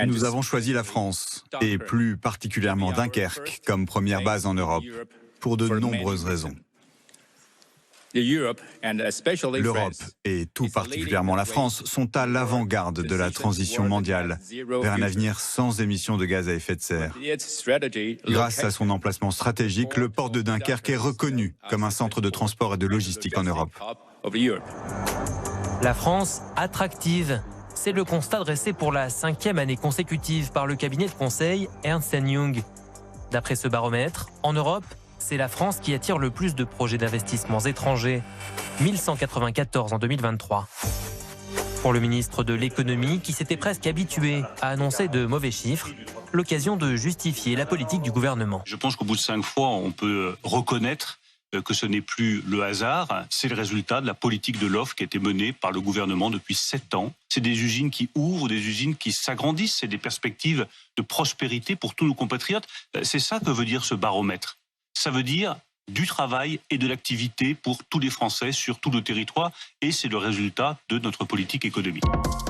Nous avons choisi la France, et plus particulièrement Dunkerque, comme première base en Europe, pour de nombreuses raisons. L'Europe, et tout particulièrement la France, sont à l'avant-garde de la transition mondiale vers un avenir sans émissions de gaz à effet de serre. Grâce à son emplacement stratégique, le port de Dunkerque est reconnu comme un centre de transport et de logistique en Europe. La France attractive. C'est le constat dressé pour la 5e année consécutive par le cabinet de conseil Ernst & Young. D'après ce baromètre, en Europe, c'est la France qui attire le plus de projets d'investissements étrangers, 1194 en 2023. Pour le ministre de l'économie, qui s'était presque habitué à annoncer de mauvais chiffres, l'occasion de justifier la politique du gouvernement. Je pense qu'au bout de 5 fois, on peut reconnaître que ce n'est plus le hasard, c'est le résultat de la politique de l'offre qui a été menée par le gouvernement depuis 7 ans. C'est des usines qui ouvrent, des usines qui s'agrandissent, c'est des perspectives de prospérité pour tous nos compatriotes. C'est ça que veut dire ce baromètre. Ça veut dire du travail et de l'activité pour tous les Français sur tout le territoire, et c'est le résultat de notre politique économique.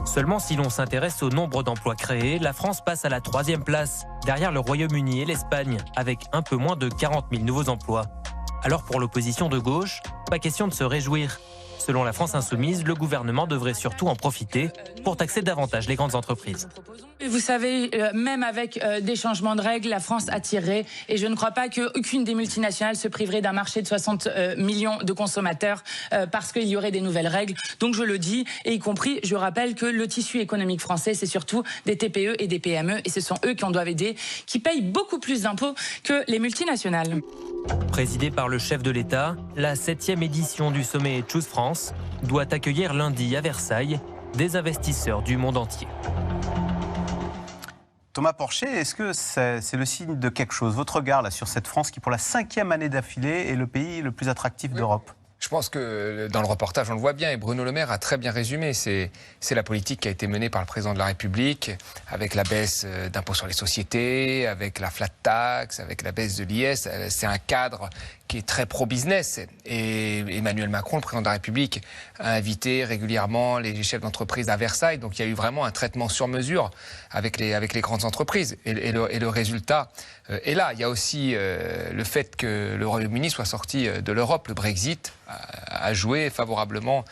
Seulement, si l'on s'intéresse au nombre d'emplois créés, la France passe à la 3e place, derrière le Royaume-Uni et l'Espagne, avec un peu moins de 40 000 nouveaux emplois. Alors pour l'opposition de gauche, pas question de se réjouir. Selon la France Insoumise, le gouvernement devrait surtout en profiter pour taxer davantage les grandes entreprises. Vous savez, même avec des changements de règles, la France attirerait, et je ne crois pas qu'aucune des multinationales se priverait d'un marché de 60 millions de consommateurs parce qu'il y aurait des nouvelles règles. Donc je le dis, et y compris, je rappelle que le tissu économique français, c'est surtout des TPE et des PME, et ce sont eux qui en doivent aider, qui payent beaucoup plus d'impôts que les multinationales. Présidée par le chef de l'État, la 7e édition du sommet Choose France doit accueillir lundi à Versailles des investisseurs du monde entier. Thomas Porcher, est-ce que c'est le signe de quelque chose? Votre regard là, sur cette France qui, pour la 5e année d'affilée, est le pays le plus attractif d'Europe? Je pense que dans le reportage, on le voit bien, et Bruno Le Maire a très bien résumé. C'est la politique qui a été menée par le président de la République, avec la baisse d'impôts sur les sociétés, avec la flat tax, avec la baisse de l'IS. C'est un cadre qui est très pro-business. Et Emmanuel Macron, le président de la République, a invité régulièrement les chefs d'entreprise à Versailles. Donc il y a eu vraiment un traitement sur mesure avec les grandes entreprises. Et le résultat est là. Il y a aussi le fait que le Royaume-Uni soit sorti de l'Europe. Le Brexit a joué favorablement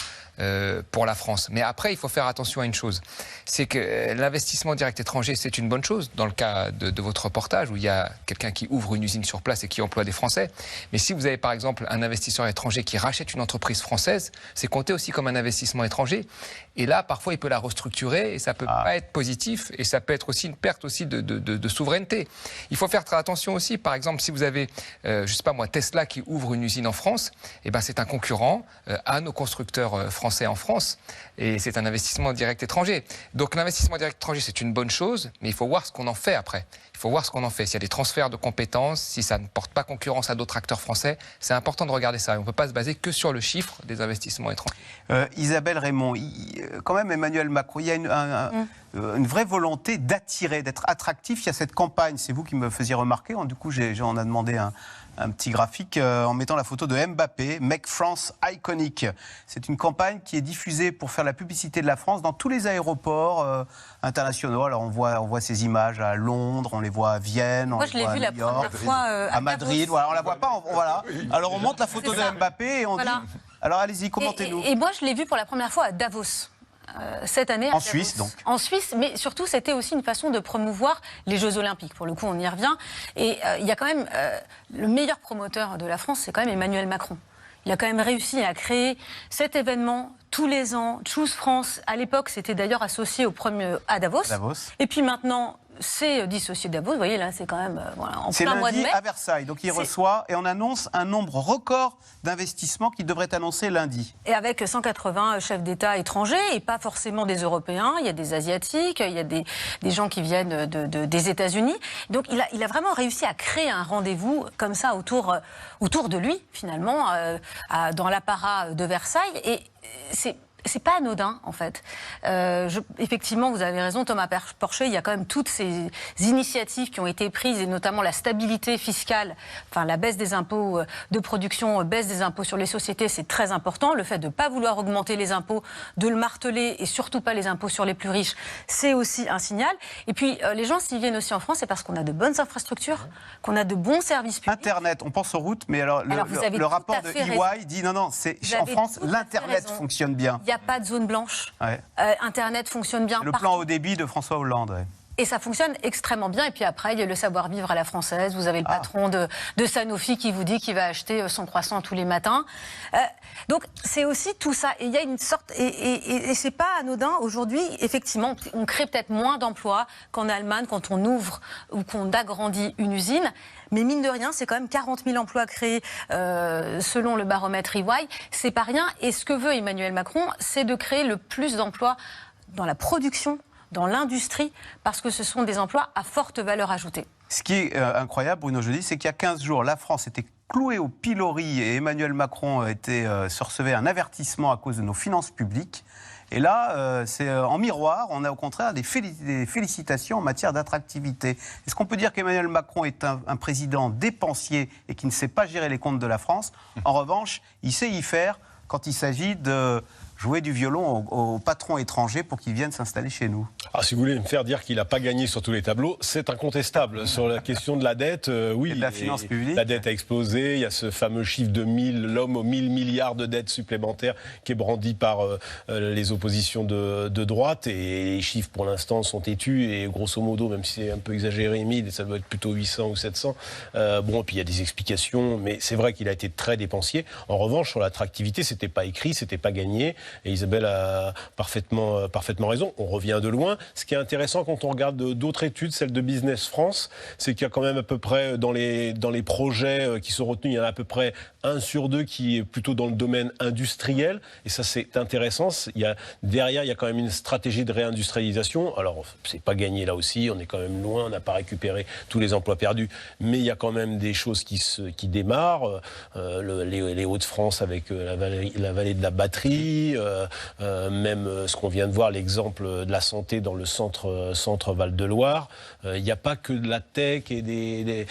pour la France. Mais après, il faut faire attention à une chose, c'est que l'investissement direct étranger, c'est une bonne chose, dans le cas de votre reportage, où il y a quelqu'un qui ouvre une usine sur place et qui emploie des Français. Mais si vous avez par exemple un investisseur étranger qui rachète une entreprise française, c'est compté aussi comme un investissement étranger. Et là, parfois, il peut la restructurer et ça peut pas être positif, et ça peut être aussi une perte aussi de souveraineté. Il faut faire très attention aussi. Par exemple, si vous avez, je sais pas moi, Tesla qui ouvre une usine en France, eh ben c'est un concurrent à nos constructeurs français en France, et c'est un investissement direct étranger. Donc l'investissement direct étranger, c'est une bonne chose, mais il faut voir ce qu'on en fait après. Il faut voir ce qu'on en fait. S'il y a des transferts de compétences, si ça ne porte pas concurrence à d'autres acteurs français, c'est important de regarder ça. Et on ne peut pas se baser que sur le chiffre des investissements étrangers. Isabelle Raymond, quand même Emmanuel Macron, il y a une vraie volonté d'attirer, d'être attractif. Il y a cette campagne, c'est vous qui me faisiez remarquer, du coup on a demandé un petit graphique en mettant la photo de Mbappé, Make France Iconic. C'est une campagne qui est diffusée pour faire la publicité de la France dans tous les aéroports internationaux. Alors on voit ces images à Londres, on les voit à Vienne, Moi, je l'ai vu la première fois à Madrid. Voilà, on la voit pas. Voilà. Alors on monte la photo de Mbappé et on dit. Alors allez-y, commentez-nous. Et moi, je l'ai vu pour la première fois à Davos. Cette année. En Suisse, donc. En Suisse, mais surtout, c'était aussi une façon de promouvoir les Jeux Olympiques. Pour le coup, on y revient. Et il y a quand même le meilleur promoteur de la France, c'est quand même Emmanuel Macron. Il a quand même réussi à créer cet événement tous les ans. Choose France, à l'époque, c'était d'ailleurs associé à Davos. Et puis maintenant, c'est dissocié de Davos. Vous voyez, là, c'est quand même en plein mois de mai. C'est lundi à Versailles. Donc il reçoit et on annonce un nombre record d'investissements qui devrait être annoncé lundi. Et avec 180 chefs d'État étrangers, et pas forcément des Européens. Il y a des Asiatiques, il y a des gens qui viennent des États-Unis. Donc il a vraiment réussi à créer un rendez-vous comme ça autour de lui, finalement, dans l'apparat de Versailles. Et c'est pas anodin, en fait. Effectivement, vous avez raison, Thomas Porcher, il y a quand même toutes ces initiatives qui ont été prises, et notamment la stabilité fiscale, enfin la baisse des impôts de production, baisse des impôts sur les sociétés, c'est très important. Le fait de ne pas vouloir augmenter les impôts, de le marteler, et surtout pas les impôts sur les plus riches, c'est aussi un signal. Et puis, les gens, s'ils viennent aussi en France, c'est parce qu'on a de bonnes infrastructures, qu'on a de bons services publics. Internet, on pense aux routes, mais alors le rapport de EY dit non, en France, l'Internet fonctionne bien. Il n'y a pas de zone blanche. Internet fonctionne bien. Le plan haut débit de François Hollande. Ouais. Et ça fonctionne extrêmement bien. Et puis après, il y a le savoir-vivre à la française. Vous avez le patron de Sanofi qui vous dit qu'il va acheter son croissant tous les matins. Donc c'est aussi tout ça. Et il y a une sorte... Et c'est pas anodin. Aujourd'hui, effectivement, on crée peut-être moins d'emplois qu'en Allemagne quand on ouvre ou qu'on agrandit une usine. Mais mine de rien, c'est quand même 40 000 emplois créés selon le baromètre EY. C'est pas rien. Et ce que veut Emmanuel Macron, c'est de créer le plus d'emplois dans la production, dans l'industrie, parce que ce sont des emplois à forte valeur ajoutée. Ce qui est incroyable, Bruno Jeudi, c'est qu'il y a 15 jours, la France était clouée au pilori et Emmanuel Macron se recevait un avertissement à cause de nos finances publiques. Et là, c'est en miroir, on a au contraire des félicitations en matière d'attractivité. Est-ce qu'on peut dire qu'Emmanuel Macron est un président dépensier et qui ne sait pas gérer les comptes de la France? En revanche, il sait y faire quand il s'agit de jouer du violon aux patrons étrangers pour qu'ils viennent s'installer chez nous. Alors, si vous voulez me faire dire qu'il n'a pas gagné sur tous les tableaux, c'est incontestable. Sur la question de la dette, oui. Et de la finance publique. La dette a explosé. Il y a ce fameux chiffre de 1000, l'homme aux 1000 milliards de dettes supplémentaires qui est brandi par les oppositions de droite. Et les chiffres, pour l'instant, sont têtus. Et grosso modo, même si c'est un peu exagéré, 1000, ça doit être plutôt 800 ou 700. Et puis il y a des explications. Mais c'est vrai qu'il a été très dépensier. En revanche, sur l'attractivité, c'était pas écrit, c'était pas gagné. Et Isabelle a parfaitement raison. On revient de loin. Ce qui est intéressant quand on regarde d'autres études, celle de Business France, c'est qu'il y a quand même à peu près, dans les projets qui sont retenus, il y en a à peu près 1 sur 2 qui est plutôt dans le domaine industriel. Et ça, c'est intéressant. Derrière, il y a quand même une stratégie de réindustrialisation. Alors, c'est pas gagné là aussi. On est quand même loin. On n'a pas récupéré tous les emplois perdus. Mais il y a quand même des choses qui démarrent. Les Hauts-de-France avec la vallée de la batterie. Même ce qu'on vient de voir, l'exemple de la santé dans le centre Val-de-Loire. Il n'y a pas que de la tech et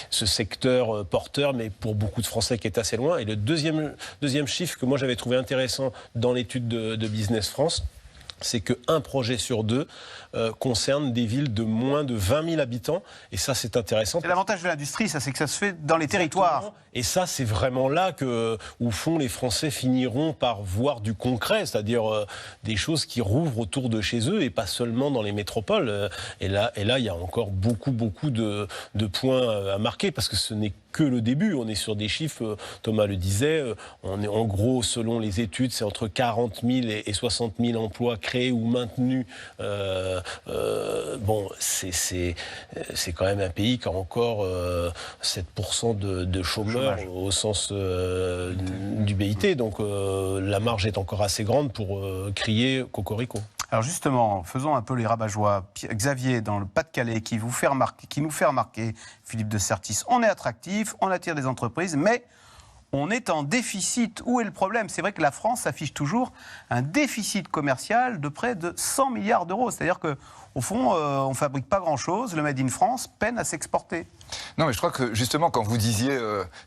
ce secteur porteur, mais pour beaucoup de Français qui est assez loin. Et le deuxième chiffre que moi j'avais trouvé intéressant dans l'étude de Business France, c'est qu'un projet sur 2 concerne des villes de moins de 20 000 habitants. Et ça, c'est intéressant. C'est l'avantage de l'industrie, c'est que ça se fait dans les territoires. Et ça, c'est vraiment là qu'au fond, les Français finiront par voir du concret, c'est-à-dire des choses qui rouvrent autour de chez eux et pas seulement dans les métropoles. Et là, il y a encore beaucoup de points à marquer parce que ce n'est que le début. On est sur des chiffres, Thomas le disait, on est en gros, selon les études, c'est entre 40 000 et 60 000 emplois créés ou maintenus. C'est quand même un pays qui a encore 7% de chômeurs au sens du BIT. Donc la marge est encore assez grande pour crier cocorico. Alors justement, faisons un peu les rabat-joie. Xavier, dans le Pas-de-Calais, qui nous fait remarquer, Philippe de Sertis, on est attractif, on attire des entreprises, mais on est en déficit. Où est le problème? C'est vrai que la France affiche toujours un déficit commercial de près de 100 milliards d'euros. C'est-à-dire que au fond, on ne fabrique pas grand-chose. Le Made in France peine à s'exporter. Non, mais je crois que justement, quand vous disiez,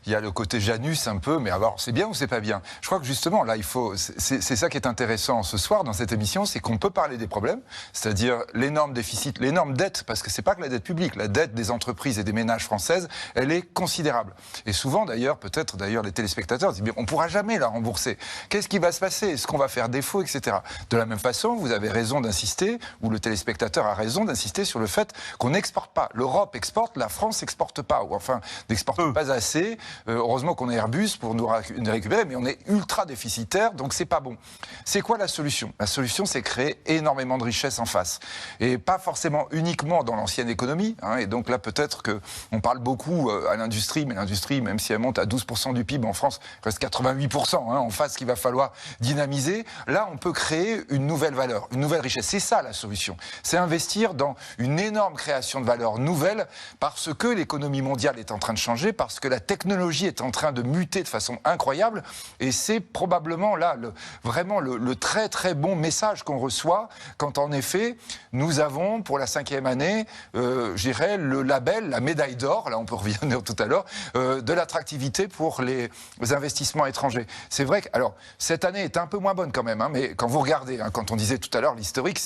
il y a le côté Janus un peu, mais alors c'est bien ou c'est pas bien? Je crois que justement, là, c'est ça qui est intéressant ce soir dans cette émission, c'est qu'on peut parler des problèmes, c'est-à-dire l'énorme déficit, l'énorme dette, parce que c'est pas que la dette publique, la dette des entreprises et des ménages françaises, elle est considérable. Et souvent, d'ailleurs, peut-être les téléspectateurs disent, mais on pourra jamais la rembourser. Qu'est-ce qui va se passer? Est-ce qu'on va faire défaut, etc. De la même façon, vous avez raison d'insister, ou le téléspectateur a raison d'insister sur le fait qu'on n'exporte pas. L'Europe exporte, la France n'exporte pas, ou enfin n'exporte pas assez. Heureusement qu'on a Airbus pour nous récupérer, mais on est ultra déficitaire, donc c'est pas bon. C'est quoi la solution? La solution, c'est créer énormément de richesses en face. Et pas forcément uniquement dans l'ancienne économie. Et donc là, peut-être qu'on parle beaucoup à l'industrie, mais l'industrie, même si elle monte à 12% du PIB en France, reste 88% en face qu'il va falloir dynamiser. Là, on peut créer une nouvelle valeur, une nouvelle richesse. C'est ça la solution. C'est investir dans une énorme création de valeur nouvelle parce que l'économie mondiale est en train de changer, parce que la technologie est en train de muter de façon incroyable. Et c'est probablement là vraiment le très très bon message qu'on reçoit quand en effet nous avons pour la 5e année, je dirais, le label, la médaille d'or, là on peut revenir tout à l'heure, de l'attractivité pour les investissements étrangers. C'est vrai que, alors, cette année est un peu moins bonne quand même, mais quand vous regardez, quand on disait tout à l'heure l'historique,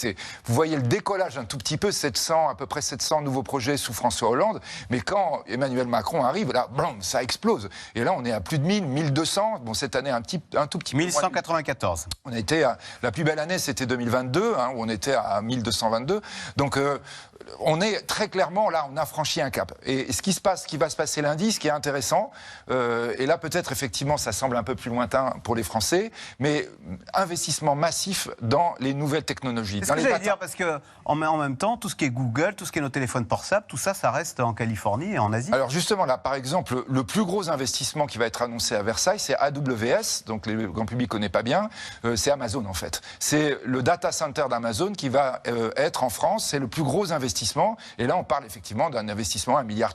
vous voyez le décollage un tout petit peu, à peu près 700 nouveaux projets sous François Hollande, mais quand Emmanuel Macron arrive, là, blam, ça explose. Et là, on est à plus de 1000, 1200, bon, cette année un tout petit peu 1194. On a été la plus belle année, c'était 2022, où on était à 1222. Donc, on est très clairement, là, on a franchi un cap. Et ce qui va se passer lundi, ce qui est intéressant, et là, peut-être, effectivement, ça semble un peu plus lointain pour les Français, mais investissement massif dans les nouvelles technologies. C'est ce que j'allais dire, parce qu'en même temps, tout ce qui est Google, tout ce qui est nos téléphones portables, tout ça, ça reste en Californie et en Asie. Alors justement, là, par exemple, le plus gros investissement qui va être annoncé à Versailles, c'est AWS, donc le grand public ne connaît pas bien, c'est Amazon en fait. C'est le data center d'Amazon qui va être en France, c'est le plus gros investissement, et là on parle effectivement d'un investissement à 1,3 milliard.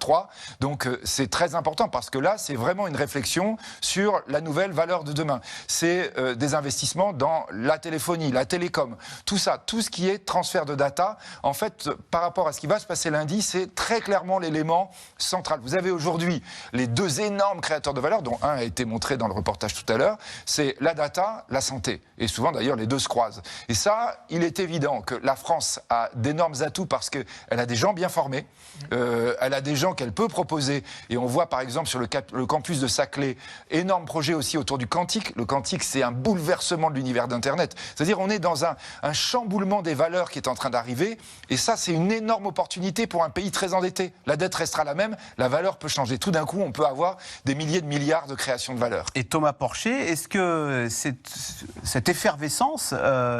Donc c'est très important parce que là, c'est vraiment une réflexion sur la nouvelle valeur de demain. C'est des investissements dans la téléphonie, la télécom, tout ça, tout ce qui est transfert de data. En fait, par rapport à ce qui va se passer lundi, c'est très clairement l'élément central. Vous avez aujourd'hui les deux énormes créateurs de valeur, dont un a été montré dans le reportage tout à l'heure, c'est la data, la santé. Et souvent d'ailleurs, les deux se croisent. Et ça, il est évident que la France a d'énormes atouts parce qu'elle a des gens bien formés, elle a des gens qu'elle peut proposer. Et on voit par exemple sur le campus de Saclay, énorme projet aussi autour du quantique. Le quantique, c'est un bouleversement de l'univers d'Internet. C'est-à-dire on est dans un chamboulement des valeurs qui est en train d'arriver. Et ça, c'est une énorme opportunité pour un pays très endetté. La dette restera la même, la valeur peut changer. Tout d'un coup, on peut avoir des milliers de milliards de création de valeur. Et Thomas Porcher, est-ce que cette effervescence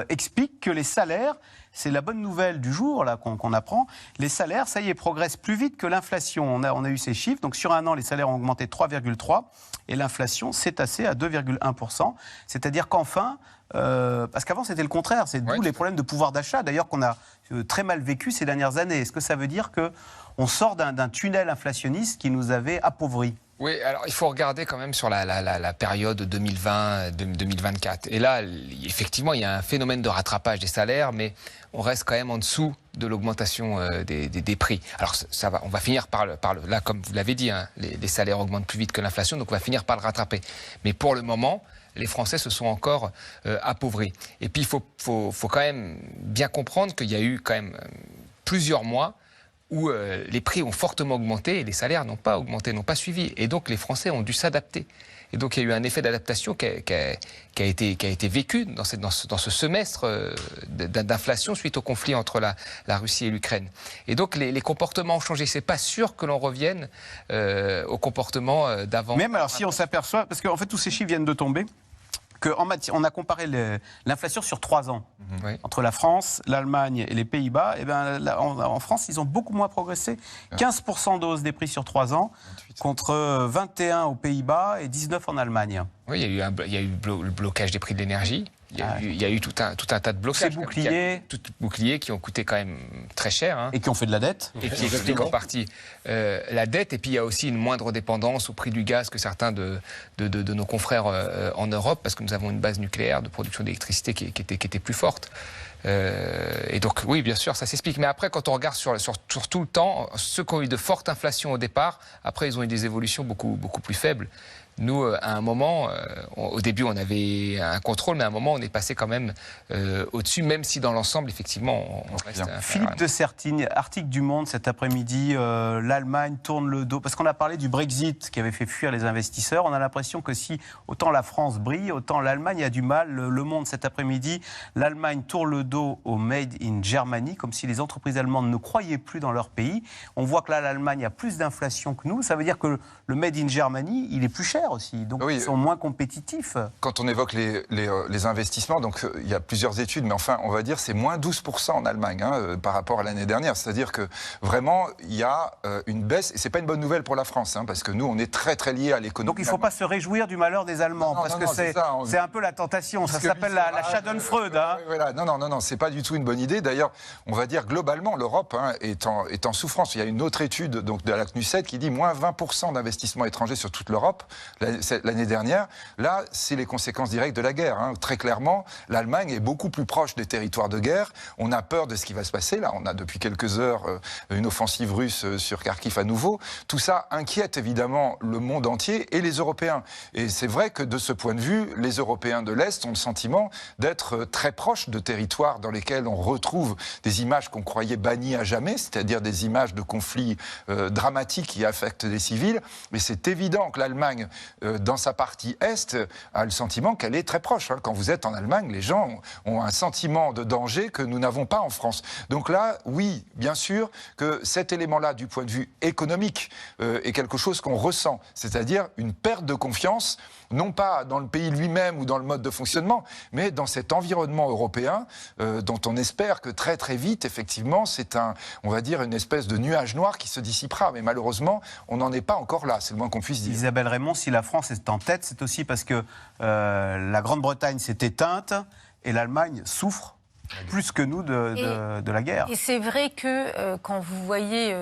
explique que les salaires, c'est la bonne nouvelle du jour là qu'on apprend, les salaires, ça y est, progressent plus vite que l'inflation. On a eu ces chiffres, donc sur un an, les salaires ont augmenté 3,3% et l'inflation s'est tassée à 2,1%. C'est-à-dire qu'enfin, parce qu'avant c'était le contraire, c'est d'où les problèmes de pouvoir d'achat, d'ailleurs qu'on a très mal vécu ces dernières années. Est-ce que ça veut dire qu'on sort d'un tunnel inflationniste qui nous avait appauvris ? Oui, alors il faut regarder quand même sur la période 2020-2024. Et là, effectivement, il y a un phénomène de rattrapage des salaires, mais on reste quand même en dessous de l'augmentation des prix. Alors ça va, on va finir par là, comme vous l'avez dit, les salaires augmentent plus vite que l'inflation, donc on va finir par le rattraper. Mais pour le moment, les Français se sont encore appauvris. Et puis il faut quand même bien comprendre qu'il y a eu quand même plusieurs mois où les prix ont fortement augmenté et les salaires n'ont pas augmenté, n'ont pas suivi. Et donc les Français ont dû s'adapter. Et donc il y a eu un effet d'adaptation qui a été vécu dans ce semestre d'inflation suite au conflit entre la Russie et l'Ukraine. Et donc les comportements ont changé. C'est pas sûr que l'on revienne au comportement d'avant. Même alors si on s'aperçoit, parce qu'en fait tous ces chiffres viennent de tomber, on a comparé l'inflation sur 3 ans. Oui. Entre la France, l'Allemagne et les Pays-Bas, et en France, ils ont beaucoup moins progressé. 15% de hausse des prix sur 3 ans, contre 21 aux Pays-Bas et 19 en Allemagne. Oui, il y a eu le blocage des prix de l'énergie. Il y a eu tout un tas de blocages. Ces boucliers. Tout boucliers qui ont coûté quand même très cher. Hein. Et qui ont fait de la dette. Et qui expliquent en partie la dette. Et puis il y a aussi une moindre dépendance au prix du gaz que certains de nos confrères en Europe, parce que nous avons une base nucléaire de production d'électricité qui était plus forte. Et donc oui, bien sûr, ça s'explique. Mais après, quand on regarde sur tout le temps, ceux qui ont eu de fortes inflations au départ, après ils ont eu des évolutions beaucoup plus faibles. Nous, à un moment, au début, on avait un contrôle, mais à un moment, on est passé quand même au-dessus, même si dans l'ensemble, effectivement, on reste... Philippe de Sertine, article du Monde cet après-midi, l'Allemagne tourne le dos, parce qu'on a parlé du Brexit qui avait fait fuir les investisseurs. On a l'impression que si autant la France brille, autant l'Allemagne a du mal. Le Monde cet après-midi, l'Allemagne tourne le dos au Made in Germany, comme si les entreprises allemandes ne croyaient plus dans leur pays. On voit que là, l'Allemagne a plus d'inflation que nous. Ça veut dire que le Made in Germany, il est plus cher aussi, donc ils sont moins compétitifs. Quand on évoque les investissements, donc il y a plusieurs études, mais enfin, on va dire c'est moins 12% en Allemagne par rapport à l'année dernière. C'est-à-dire que vraiment, il y a une baisse, et c'est pas une bonne nouvelle pour la France, parce que nous, on est très très liés à l'économie. Donc il ne faut pas se réjouir du malheur des Allemands, parce que c'est un peu la tentation. Ça s'appelle la Schadenfreude. Voilà. Non, c'est pas du tout une bonne idée. D'ailleurs, on va dire globalement, l'Europe est en souffrance. Il y a une autre étude donc, de la CNUSET qui dit moins 20% d'investissements étrangers sur toute l'Europe l'année dernière. Là, c'est les conséquences directes de la guerre. Très clairement, l'Allemagne est beaucoup plus proche des territoires de guerre. On a peur de ce qui va se passer. Là, on a depuis quelques heures une offensive russe sur Kharkiv à nouveau. Tout ça inquiète évidemment le monde entier et les Européens. Et c'est vrai que de ce point de vue, les Européens de l'Est ont le sentiment d'être très proches de territoires dans lesquels on retrouve des images qu'on croyait bannies à jamais, c'est-à-dire des images de conflits dramatiques qui affectent des civils. Mais c'est évident que l'Allemagne, dans sa partie Est, a le sentiment qu'elle est très proche. Quand vous êtes en Allemagne, les gens ont un sentiment de danger que nous n'avons pas en France. Donc là, oui, bien sûr que cet élément-là, du point de vue économique, est quelque chose qu'on ressent, c'est-à-dire une perte de confiance, non pas dans le pays lui-même ou dans le mode de fonctionnement, mais dans cet environnement européen dont on espère que très très vite, effectivement, c'est on va dire, une espèce de nuage noir qui se dissipera. Mais malheureusement, on n'en est pas encore là, c'est le moins qu'on puisse dire. Isabelle Raymond, si la France est en tête, c'est aussi parce que la Grande-Bretagne s'est éteinte et l'Allemagne souffre plus que nous de la guerre. Et c'est vrai que quand vous voyez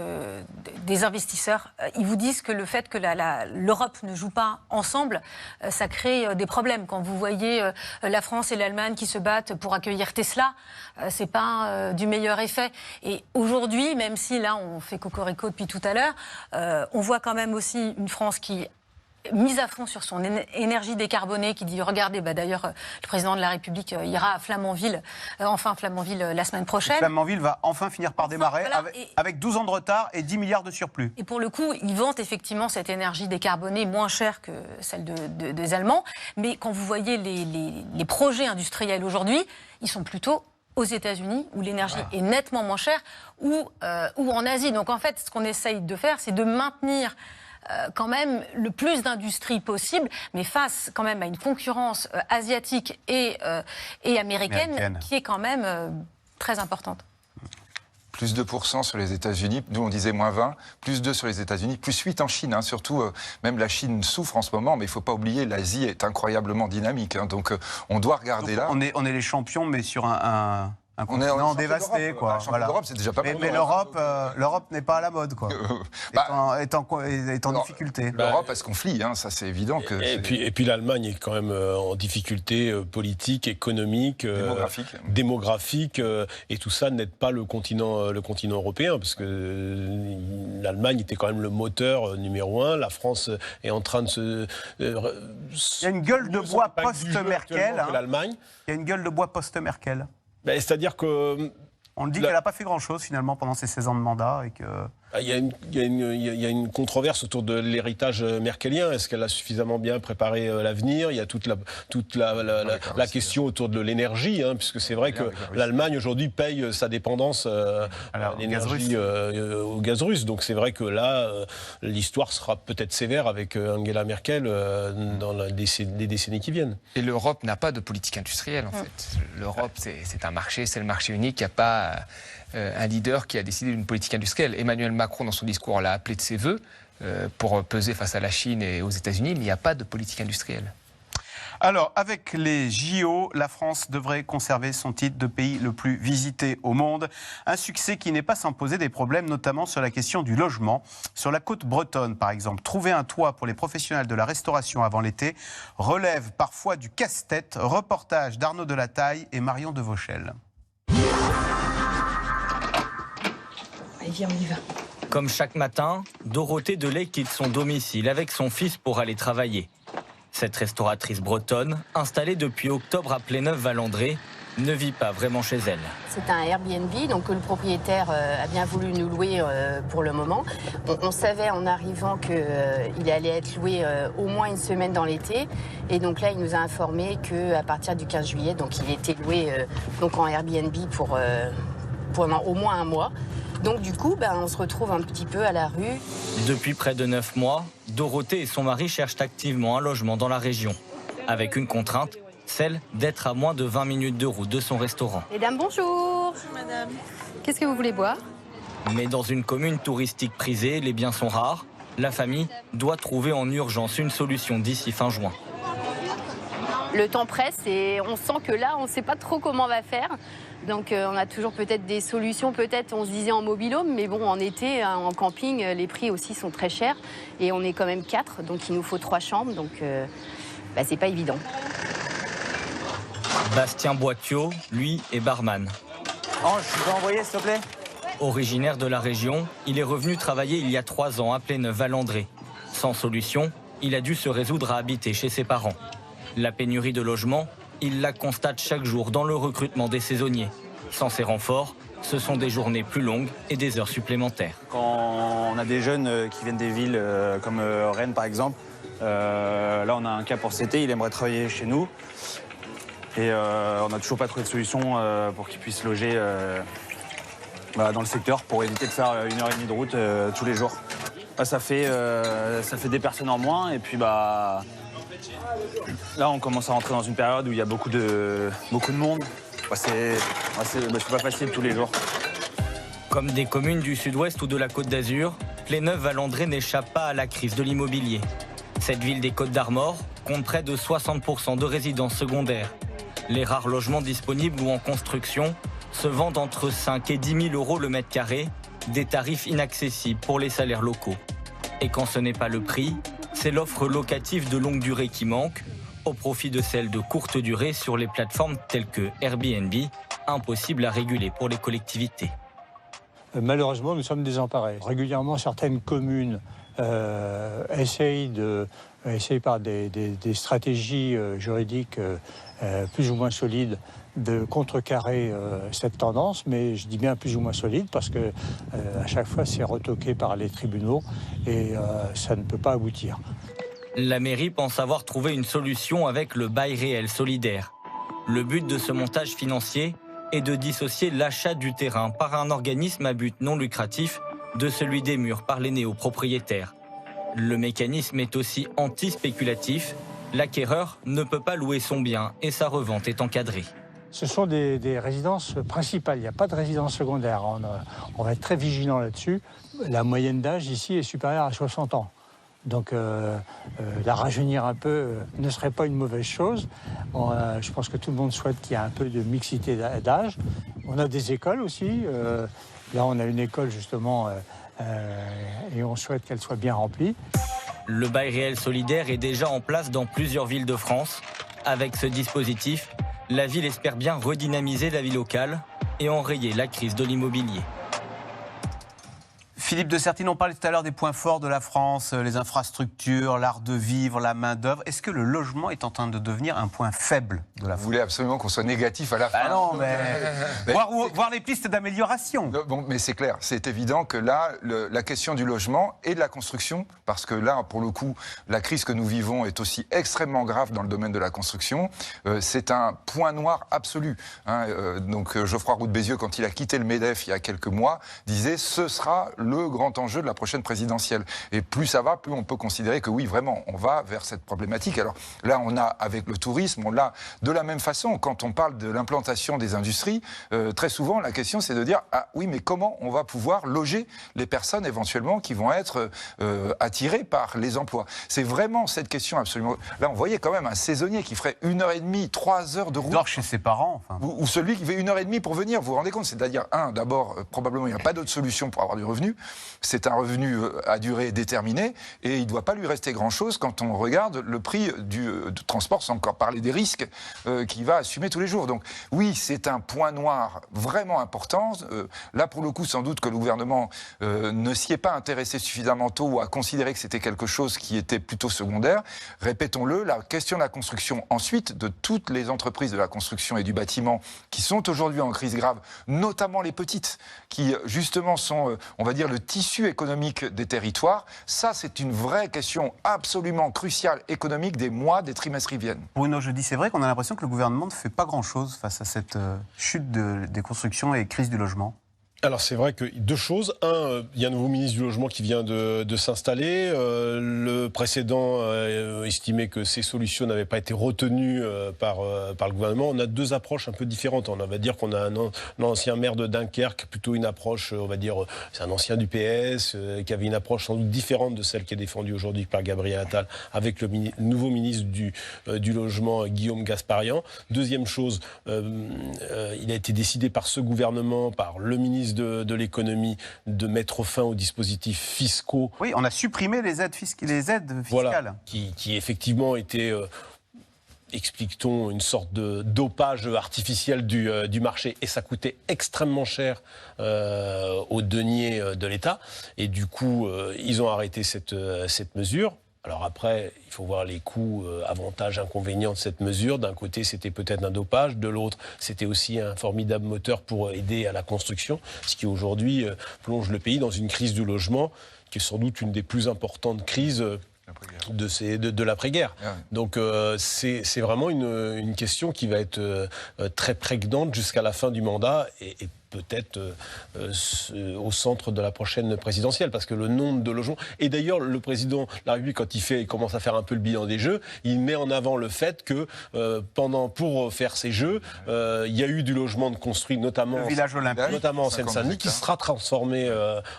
des investisseurs, ils vous disent que le fait que l'Europe ne joue pas ensemble, ça crée des problèmes. Quand vous voyez la France et l'Allemagne qui se battent pour accueillir Tesla, c'est pas du meilleur effet. Et aujourd'hui, même si là on fait cocorico depuis tout à l'heure, on voit quand même aussi une France qui mise à fond sur son énergie décarbonée, qui dit, regardez, d'ailleurs, le président de la République ira à Flamanville, la semaine prochaine. Flamanville va enfin finir par démarrer, voilà, avec 12 ans de retard et 10 milliards de surplus. Et pour le coup, ils vantent effectivement cette énergie décarbonée moins chère que celle des Allemands. Mais quand vous voyez les projets industriels aujourd'hui, ils sont plutôt aux États-Unis, où l'énergie est nettement moins chère, ou en Asie. Donc en fait, ce qu'on essaye de faire, c'est de maintenir quand même le plus d'industrie possible, mais face quand même à une concurrence asiatique et américaine qui est quand même très importante. Plus 2% sur les États-Unis, nous on disait moins 20, plus 2 sur les États-Unis, plus 8 en Chine. Surtout, même la Chine souffre en ce moment, mais il ne faut pas oublier, l'Asie est incroyablement dynamique. Donc on doit regarder là. On est les champions, mais sur un continent dévasté, quoi. Voilà. L'Europe, c'est déjà pas mal. Mais l'Europe n'est pas à la mode, quoi. Est en difficulté. L'Europe, elle se conflit, ça c'est évident. Et puis l'Allemagne est quand même en difficulté politique, économique, démographique, et tout ça n'aide pas le continent européen, parce que l'Allemagne était quand même le moteur numéro 1. La France est en train de se... Il y a une gueule de bois post-Merkel. Il y a une gueule de bois post-Merkel. C'est-à-dire que... On dit qu'elle n'a pas fait grand-chose, finalement, pendant ses 16 ans de mandat. Et que... Il y a une controverse autour de l'héritage merkelien. Est-ce qu'elle a suffisamment bien préparé l'avenir ? Il y a toute la question autour de l'énergie, puisque c'est vrai que l'Allemagne, aujourd'hui, paye sa dépendance à l'énergie au gaz russe. Donc c'est vrai que là, l'histoire sera peut-être sévère avec Angela Merkel dans les décennies qui viennent. Et l'Europe n'a pas de politique industrielle, en fait. L'Europe, c'est un marché, c'est le marché unique. Il n'y a pas... un leader qui a décidé d'une politique industrielle. Emmanuel Macron, dans son discours, l'a appelé de ses voeux pour peser face à la Chine et aux États-Unis. Il n'y a pas de politique industrielle. Alors, avec les JO, la France devrait conserver son titre de pays le plus visité au monde. Un succès qui n'est pas sans poser des problèmes, notamment sur la question du logement. Sur la côte bretonne, par exemple, trouver un toit pour les professionnels de la restauration avant l'été relève parfois du casse-tête. Reportage d'Arnaud Delataille et Marion Devauchel. Allez, viens, on y va. Comme chaque matin, Dorothée Delay quitte son domicile avec son fils pour aller travailler. Cette restauratrice bretonne, installée depuis octobre à Pléneuve-Valandré, ne vit pas vraiment chez elle. C'est un Airbnb, donc le propriétaire a bien voulu nous louer pour le moment. On savait en arrivant qu'il allait être loué au moins une semaine dans l'été. Et donc là, il nous a informé qu'à partir du 15 juillet, donc il était loué donc en Airbnb pendant au moins un mois. Donc du coup, on se retrouve un petit peu à la rue. Depuis près de 9 mois, Dorothée et son mari cherchent activement un logement dans la région, avec une contrainte, celle d'être à moins de 20 minutes de route de son restaurant. Mesdames, bonjour. Bonjour, madame. Qu'est-ce que vous voulez boire? Mais dans une commune touristique prisée, les biens sont rares. La famille doit trouver en urgence une solution d'ici fin juin. Le temps presse et on sent que là, on ne sait pas trop comment on va faire. Donc on a toujours peut-être des solutions, peut-être on se disait en mobil-home, mais bon, en été, en camping, les prix aussi sont très chers. Et on est quand même 4, donc il nous faut 3 chambres, donc c'est pas évident. Bastien Boitiot, lui, est barman. Ange, tu peux envoyer, s'il te plaît? Originaire de la région, il est revenu travailler il y a 3 ans à Pléneuve-Valandré. Sans solution, il a dû se résoudre à habiter chez ses parents. La pénurie de logements, il la constate chaque jour dans le recrutement des saisonniers. Sans ces renforts, ce sont des journées plus longues et des heures supplémentaires. Quand on a des jeunes qui viennent des villes comme Rennes par exemple, là on a un cas pour cet été, il aimerait travailler chez nous. Et on n'a toujours pas trouvé de solution pour qu'il puisse loger dans le secteur pour éviter de faire 1h30 de route tous les jours. Ça fait des personnes en moins et puis là on commence à rentrer dans une période où il y a beaucoup de monde. C'est pas facile tous les jours. Comme des communes du sud-ouest ou de la Côte d'Azur, Pléneuve-Valandré n'échappe pas à la crise de l'immobilier. Cette ville des Côtes d'Armor compte près de 60% de résidences secondaires. Les rares logements disponibles ou en construction se vendent entre 5 et 10 000 euros le mètre carré, des tarifs inaccessibles pour les salaires locaux. Et quand ce n'est pas le prix, c'est l'offre locative de longue durée qui manque, au profit de celle de courte durée sur les plateformes telles que Airbnb, impossible à réguler pour les collectivités. Malheureusement, nous sommes désemparés. Régulièrement, certaines communes essayent par des stratégies juridiques plus ou moins solides de contrecarrer cette tendance, mais je dis bien plus ou moins solide parce que à chaque fois c'est retoqué par les tribunaux et ça ne peut pas aboutir. La mairie pense avoir trouvé une solution avec le bail réel solidaire. Le but de ce montage financier est de dissocier l'achat du terrain par un organisme à but non lucratif de celui des murs par les néopropriétaires. Le mécanisme est aussi anti-spéculatif. L'acquéreur ne peut pas louer son bien et sa revente est encadrée. Ce sont des résidences principales, il n'y a pas de résidence secondaire. On va être très vigilant là-dessus. La moyenne d'âge ici est supérieure à 60 ans. Donc la rajeunir un peu ne serait pas une mauvaise chose. Je pense que tout le monde souhaite qu'il y ait un peu de mixité d'âge. On a des écoles aussi. Là, on a une école justement et on souhaite qu'elle soit bien remplie. Le bail réel solidaire est déjà en place dans plusieurs villes de France. Avec ce dispositif, la ville espère bien redynamiser la vie locale et enrayer la crise de l'immobilier. Philippe de Sertine, on parlait tout à l'heure des points forts de la France, les infrastructures, l'art de vivre, la main-d'œuvre. Est-ce que le logement est en train de devenir un point faible de la France? Vous voulez absolument qu'on soit négatif à la fin? Non, mais voir les pistes d'amélioration. Bon, mais c'est clair, c'est évident que là, la question du logement et de la construction, parce que là, pour le coup, la crise que nous vivons est aussi extrêmement grave dans le domaine de la construction. C'est un point noir absolu. Donc Geoffroy Roux de Bézieux, quand il a quitté le MEDEF il y a quelques mois, disait « ce sera le le grand enjeu de la prochaine présidentielle. Et plus ça va, plus on peut considérer que oui, vraiment, on va vers cette problématique. Alors là, on a avec le tourisme, on l'a de la même façon. Quand on parle de l'implantation des industries, très souvent, la question, c'est de dire, ah oui, mais comment on va pouvoir loger les personnes éventuellement qui vont être attirées par les emplois? C'est vraiment cette question absolument... Là, on voyait quand même un saisonnier qui ferait 1h30, 3 heures de route. Il dort chez ses parents. Enfin. Ou celui qui fait 1h30 pour venir, vous vous rendez compte? C'est-à-dire, d'abord, probablement, il n'y a pas d'autre solution pour avoir du revenu. C'est un revenu à durée déterminée et il ne doit pas lui rester grand-chose quand on regarde le prix du transport, sans encore parler des risques qu'il va assumer tous les jours. Donc oui, c'est un point noir vraiment important. Là, pour le coup, sans doute que le gouvernement ne s'y est pas intéressé suffisamment tôt ou a considéré que c'était quelque chose qui était plutôt secondaire. Répétons-le, la question de la construction, ensuite, de toutes les entreprises de la construction et du bâtiment qui sont aujourd'hui en crise grave, notamment les petites, qui justement sont, on va dire, le tissu économique des territoires, ça, c'est une vraie question absolument cruciale économique des mois, des trimestres qui viennent. Bruno Jeudi, c'est vrai qu'on a l'impression que le gouvernement ne fait pas grand-chose face à cette chute des constructions et crise du logement. Alors c'est vrai que deux choses. Un, il y a un nouveau ministre du Logement qui vient de s'installer. Le précédent estimait que ces solutions n'avaient pas été retenues par le gouvernement. On a deux approches un peu différentes. On va dire qu'on a un ancien maire de Dunkerque, plutôt une approche, on va dire, c'est un ancien du PS, qui avait une approche sans doute différente de celle qui est défendue aujourd'hui par Gabriel Attal, avec le nouveau ministre du Logement, Guillaume Gasparian. Deuxième chose, il a été décidé par ce gouvernement, par le ministre de l'économie, de mettre fin aux dispositifs fiscaux. Oui, on a supprimé les aides fiscales. Voilà, qui effectivement étaient, explique-t-on, une sorte de dopage artificiel du marché, et ça coûtait extrêmement cher aux deniers de l'État. Et du coup, ils ont arrêté cette mesure. Alors après, il faut voir les coûts, avantages, inconvénients de cette mesure. D'un côté, c'était peut-être un dopage. De l'autre, c'était aussi un formidable moteur pour aider à la construction, ce qui aujourd'hui plonge le pays dans une crise du logement, qui est sans doute une des plus importantes crises de l'après-guerre. Donc c'est vraiment une question qui va être très prégnante jusqu'à la fin du mandat et peut-être au centre de la prochaine présidentielle, parce que le nombre de logements... Et d'ailleurs, le président de la République, quand il commence à faire un peu le bilan des Jeux, il met en avant le fait que pour faire ces Jeux, il y a eu du logement de construit, notamment en Seine-Saint-Denis, qui sera transformé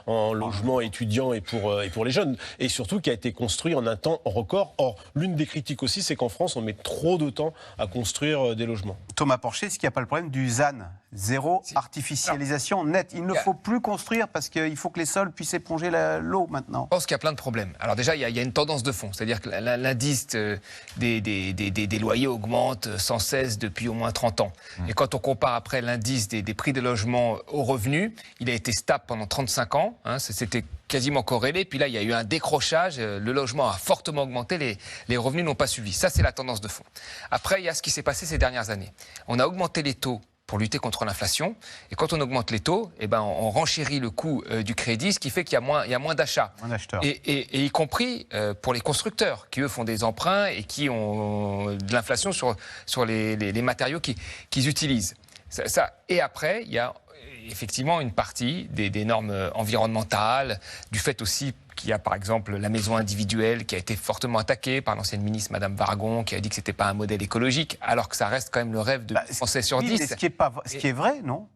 en logement étudiant et pour les jeunes, et surtout qui a été construit en un temps record. Or, l'une des critiques aussi, c'est qu'en France, on met trop de temps à construire des logements. Thomas Porcher, est-ce qu'il n'y a pas le problème du ZAN, zéro artificialisation nette? Il ne faut plus construire parce qu'il faut que les sols puissent éponger l'eau maintenant. Je pense qu'il y a plein de problèmes. Alors déjà, il y a une tendance de fond, c'est-à-dire que l'indice des loyers augmente sans cesse depuis au moins 30 ans. Et quand on compare après l'indice des prix des logements aux revenus, il a été stable pendant 35 ans, c'était quasiment corrélé, puis là il y a eu un décrochage, le logement a fortement augmenté, les revenus n'ont pas suivi. Ça, c'est la tendance de fond. Après, il y a ce qui s'est passé ces dernières années. On a augmenté les taux pour lutter contre l'inflation. Et quand on augmente les taux, on renchérit le coût du crédit, ce qui fait qu'il y a moins d'achats. Et y compris pour les constructeurs, qui eux font des emprunts et qui ont de l'inflation sur les matériaux qu'ils utilisent. Et après, il y a effectivement une partie des normes environnementales, du fait aussi qu'il y a par exemple la maison individuelle qui a été fortement attaquée par l'ancienne ministre Madame Vargon, qui a dit que c'était pas un modèle écologique, alors que ça reste quand même le rêve de Français sur 10. Ce qui est vrai, non?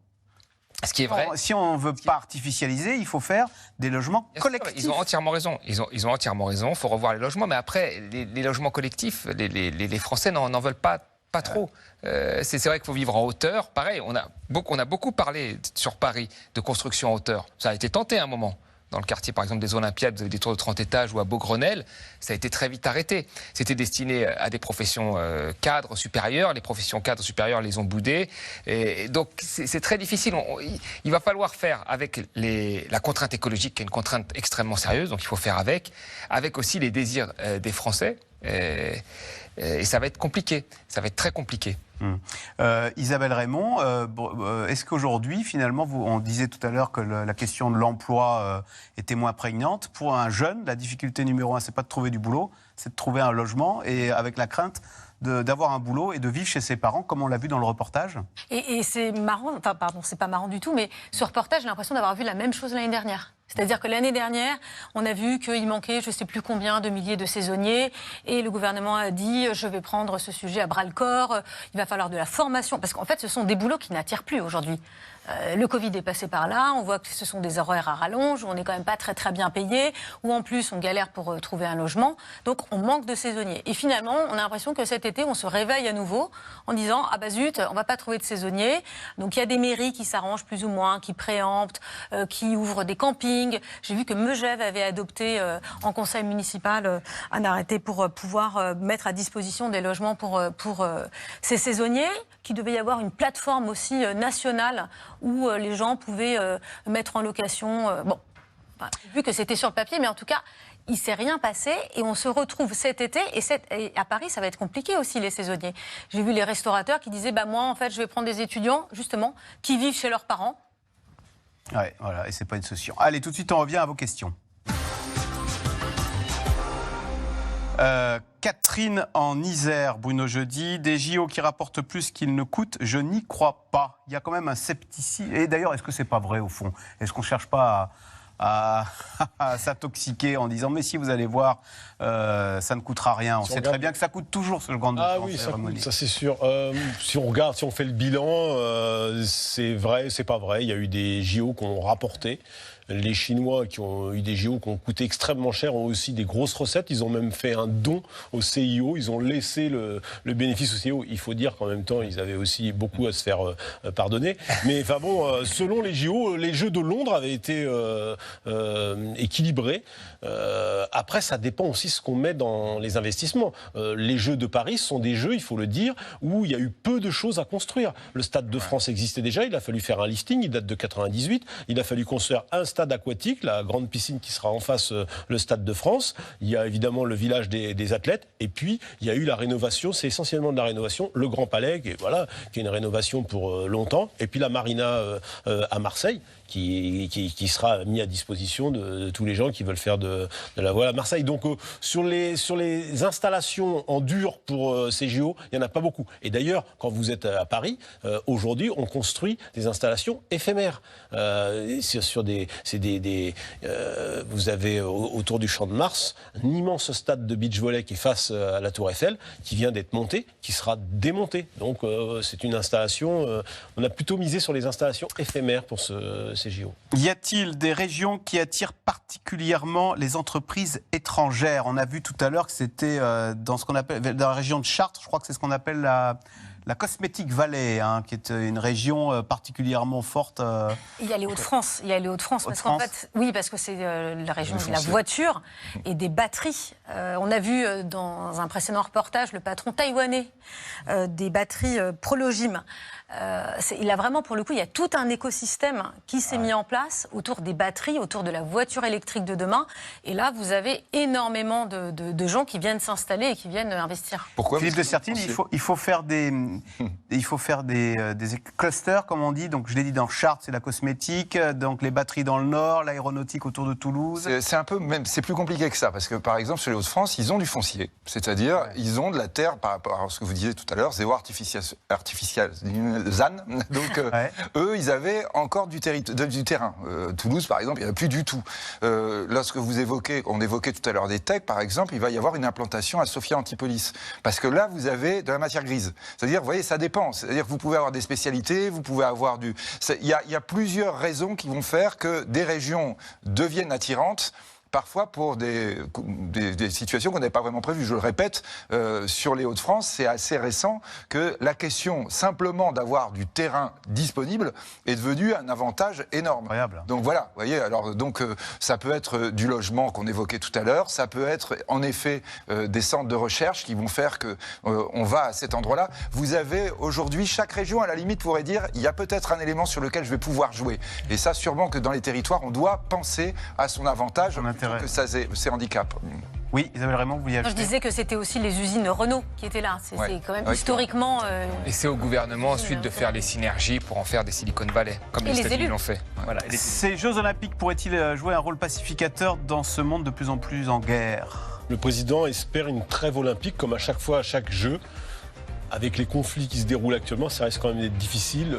Ce qui est vrai. Si on ne veut pas artificialiser, il faut faire des logements collectifs. Ils ont entièrement raison. Ils ont entièrement raison. Il faut revoir les logements. Mais après, les logements collectifs, les Français n'en veulent pas trop. C'est vrai qu'il faut vivre en hauteur. Pareil, on a beaucoup parlé sur Paris de construction en hauteur. Ça a été tenté à un moment. Dans le quartier, par exemple, des Olympiades, des tours de 30 étages ou à Beaugrenelle, ça a été très vite arrêté. C'était destiné à des professions cadres supérieures. Les professions cadres supérieures les ont boudées. Et donc, c'est très difficile. Il va falloir faire avec la contrainte écologique, qui est une contrainte extrêmement sérieuse, donc il faut faire avec aussi les désirs des Français. Et ça va être compliqué. Ça va être très compliqué. Isabelle Raymond, est-ce qu'aujourd'hui, finalement, on disait tout à l'heure que la question de l'emploi était moins prégnante. Pour un jeune, la difficulté numéro 1, c'est pas de trouver du boulot, c'est de trouver un logement, et avec la crainte d'avoir un boulot et de vivre chez ses parents, comme on l'a vu dans le reportage. Et c'est marrant, c'est pas marrant du tout, mais ce reportage, j'ai l'impression d'avoir vu la même chose l'année dernière. C'est-à-dire que l'année dernière, on a vu qu'il manquait je ne sais plus combien de milliers de saisonniers et le gouvernement a dit je vais prendre ce sujet à bras-le-corps, il va falloir de la formation, parce qu'en fait ce sont des boulots qui n'attirent plus aujourd'hui. Le Covid est passé par là, on voit que ce sont des horaires à rallonge, où on n'est quand même pas très très bien payé, où en plus on galère pour trouver un logement, donc on manque de saisonniers. Et finalement, on a l'impression que cet été, on se réveille à nouveau en disant ah bah zut, on va pas trouver de saisonniers. Donc il y a des mairies qui s'arrangent plus ou moins, qui préemptent, qui ouvrent des campings. J'ai vu que Megève avait adopté en conseil municipal un arrêté pour pouvoir mettre à disposition des logements pour ces saisonniers, qu'il devait y avoir une plateforme aussi nationale où les gens pouvaient mettre en location. Vu que c'était sur le papier, mais en tout cas, il ne s'est rien passé et on se retrouve cet été. Et à Paris, ça va être compliqué aussi, les saisonniers. J'ai vu les restaurateurs qui disaient moi, en fait, je vais prendre des étudiants, justement, qui vivent chez leurs parents. Ouais, voilà, et c'est pas une solution. Allez, tout de suite, on revient à vos questions. Catherine en Isère, Bruno jeudi, des JO qui rapportent plus qu'ils ne coûtent, je n'y crois pas. Il y a quand même un scepticisme. Et d'ailleurs, est-ce que c'est pas vrai au fond? Est-ce qu'on ne cherche pas à s'intoxiquer en disant mais si vous allez voir, ça ne coûtera rien. On sait très bien que ça coûte toujours ce genre de oui, ça coûte, ça c'est sûr. Si on regarde, si on fait le bilan, c'est vrai, c'est pas vrai. Il y a eu des JO qui ont rapporté. Les Chinois qui ont eu des JO qui ont coûté extrêmement cher ont aussi des grosses recettes. Ils ont même fait un don au CIO. Ils ont laissé le bénéfice au CIO. Il faut dire qu'en même temps, ils avaient aussi beaucoup à se faire pardonner. Mais enfin bon, selon les JO, les Jeux de Londres avaient été équilibrés. Après, ça dépend aussi ce qu'on met dans les investissements. Les Jeux de Paris sont des Jeux, il faut le dire, où il y a eu peu de choses à construire. Le Stade de France existait déjà. Il a fallu faire un lifting. Il date de 98. Il a fallu construire un stade aquatique, la grande piscine qui sera en face, le Stade de France. Il y a évidemment le village des athlètes. Et puis, il y a eu la rénovation. C'est essentiellement de la rénovation. Le Grand Palais, qui est une rénovation pour longtemps. Et puis la Marina à Marseille, qui sera mis à disposition de tous les gens qui veulent faire de la voile à Marseille. Donc, sur les installations en dur pour ces JO, il n'y en a pas beaucoup. Et d'ailleurs, quand vous êtes à Paris, aujourd'hui, on construit des installations éphémères. Vous avez autour du Champ de Mars un immense stade de beach volley qui est face à la Tour Eiffel, qui vient d'être monté, qui sera démonté. Donc c'est une installation. On a plutôt misé sur les installations éphémères pour ces JO. Y a-t-il des régions qui attirent particulièrement les entreprises étrangères? On a vu tout à l'heure que c'était dans ce qu'on appelle dans la région de Chartres. Je crois que c'est ce qu'on appelle la Cosmétique Valley, qui est une région particulièrement forte. Il y a les Hauts-de-France. Parce qu'en fait, oui, parce que c'est la région de la voiture et des batteries. On a vu dans un précédent reportage le patron taïwanais des batteries Prologim. Il a vraiment, pour le coup, il y a tout un écosystème qui s'est mis en place autour des batteries, autour de la voiture électrique de demain. Et là, vous avez énormément de gens qui viennent s'installer et qui viennent investir. Pourquoi Philippe de Sertine, il faut faire des clusters, comme on dit. Donc, je l'ai dit, dans Chartres, c'est la cosmétique. Donc, les batteries dans le nord, l'aéronautique autour de Toulouse. C'est un peu, même, c'est plus compliqué que ça. Parce que, par exemple, sur les Hauts-de-France, ils ont du foncier. C'est-à-dire, ils ont de la terre, par rapport à ce que vous disiez tout à l'heure, zéro artificiel. ZAN. Donc, eux, ils avaient encore du terrain. Toulouse, par exemple, il n'y en a plus du tout. Lorsque on évoquait tout à l'heure des techs, par exemple, il va y avoir une implantation à Sophia Antipolis. Parce que là, vous avez de la matière grise. C'est-à-dire, vous voyez, ça dépend. C'est-à-dire que vous pouvez avoir des spécialités, vous pouvez avoir du... Il y a plusieurs raisons qui vont faire que des régions deviennent attirantes, parfois pour des situations qu'on n'avait pas vraiment prévues. Je le répète, sur les Hauts-de-France, c'est assez récent que la question simplement d'avoir du terrain disponible est devenue un avantage énorme. Incroyable. Donc voilà, vous voyez, alors donc ça peut être du logement qu'on évoquait tout à l'heure, ça peut être en effet des centres de recherche qui vont faire que on va à cet endroit-là. Vous avez aujourd'hui, chaque région à la limite pourrait dire, il y a peut-être un élément sur lequel je vais pouvoir jouer. Et ça, sûrement que dans les territoires, on doit penser à son avantage. Que ça, c'est handicap. Oui, Isabelle Raymond, vous y avez... Je disais que c'était aussi les usines Renault qui étaient là. C'est quand même historiquement... Et c'est au gouvernement ensuite de faire les synergies pour en faire des Silicon Valley, comme les États-Unis l'ont fait. Voilà. Ces Jeux Olympiques pourraient-ils jouer un rôle pacificateur dans ce monde de plus en plus en guerre? Le président espère une trêve olympique, comme à chaque fois, à chaque jeu. avec les conflits qui se déroulent actuellement, ça reste quand même d'être difficile.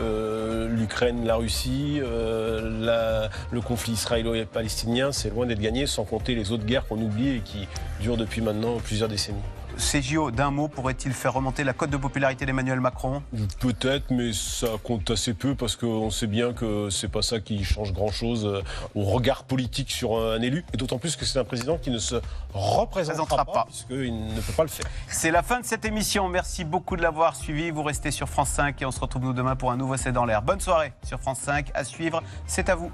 L'Ukraine, la Russie, le conflit israélo-palestinien, c'est loin d'être gagné, sans compter les autres guerres qu'on oublie et qui durent depuis maintenant plusieurs décennies. Ces JO, d'un mot, pourraient-ils faire remonter la cote de popularité d'Emmanuel Macron? Peut-être, mais ça compte assez peu parce qu'on sait bien que c'est pas ça qui change grand-chose au regard politique sur un élu. Et d'autant plus que c'est un président qui ne se représentera pas, puisqu'il ne peut pas le faire. C'est la fin de cette émission. Merci beaucoup de l'avoir suivi. Vous restez sur France 5 et on se retrouve nous demain pour un nouveau C'est dans l'air. Bonne soirée sur France 5. À suivre, c'est à vous.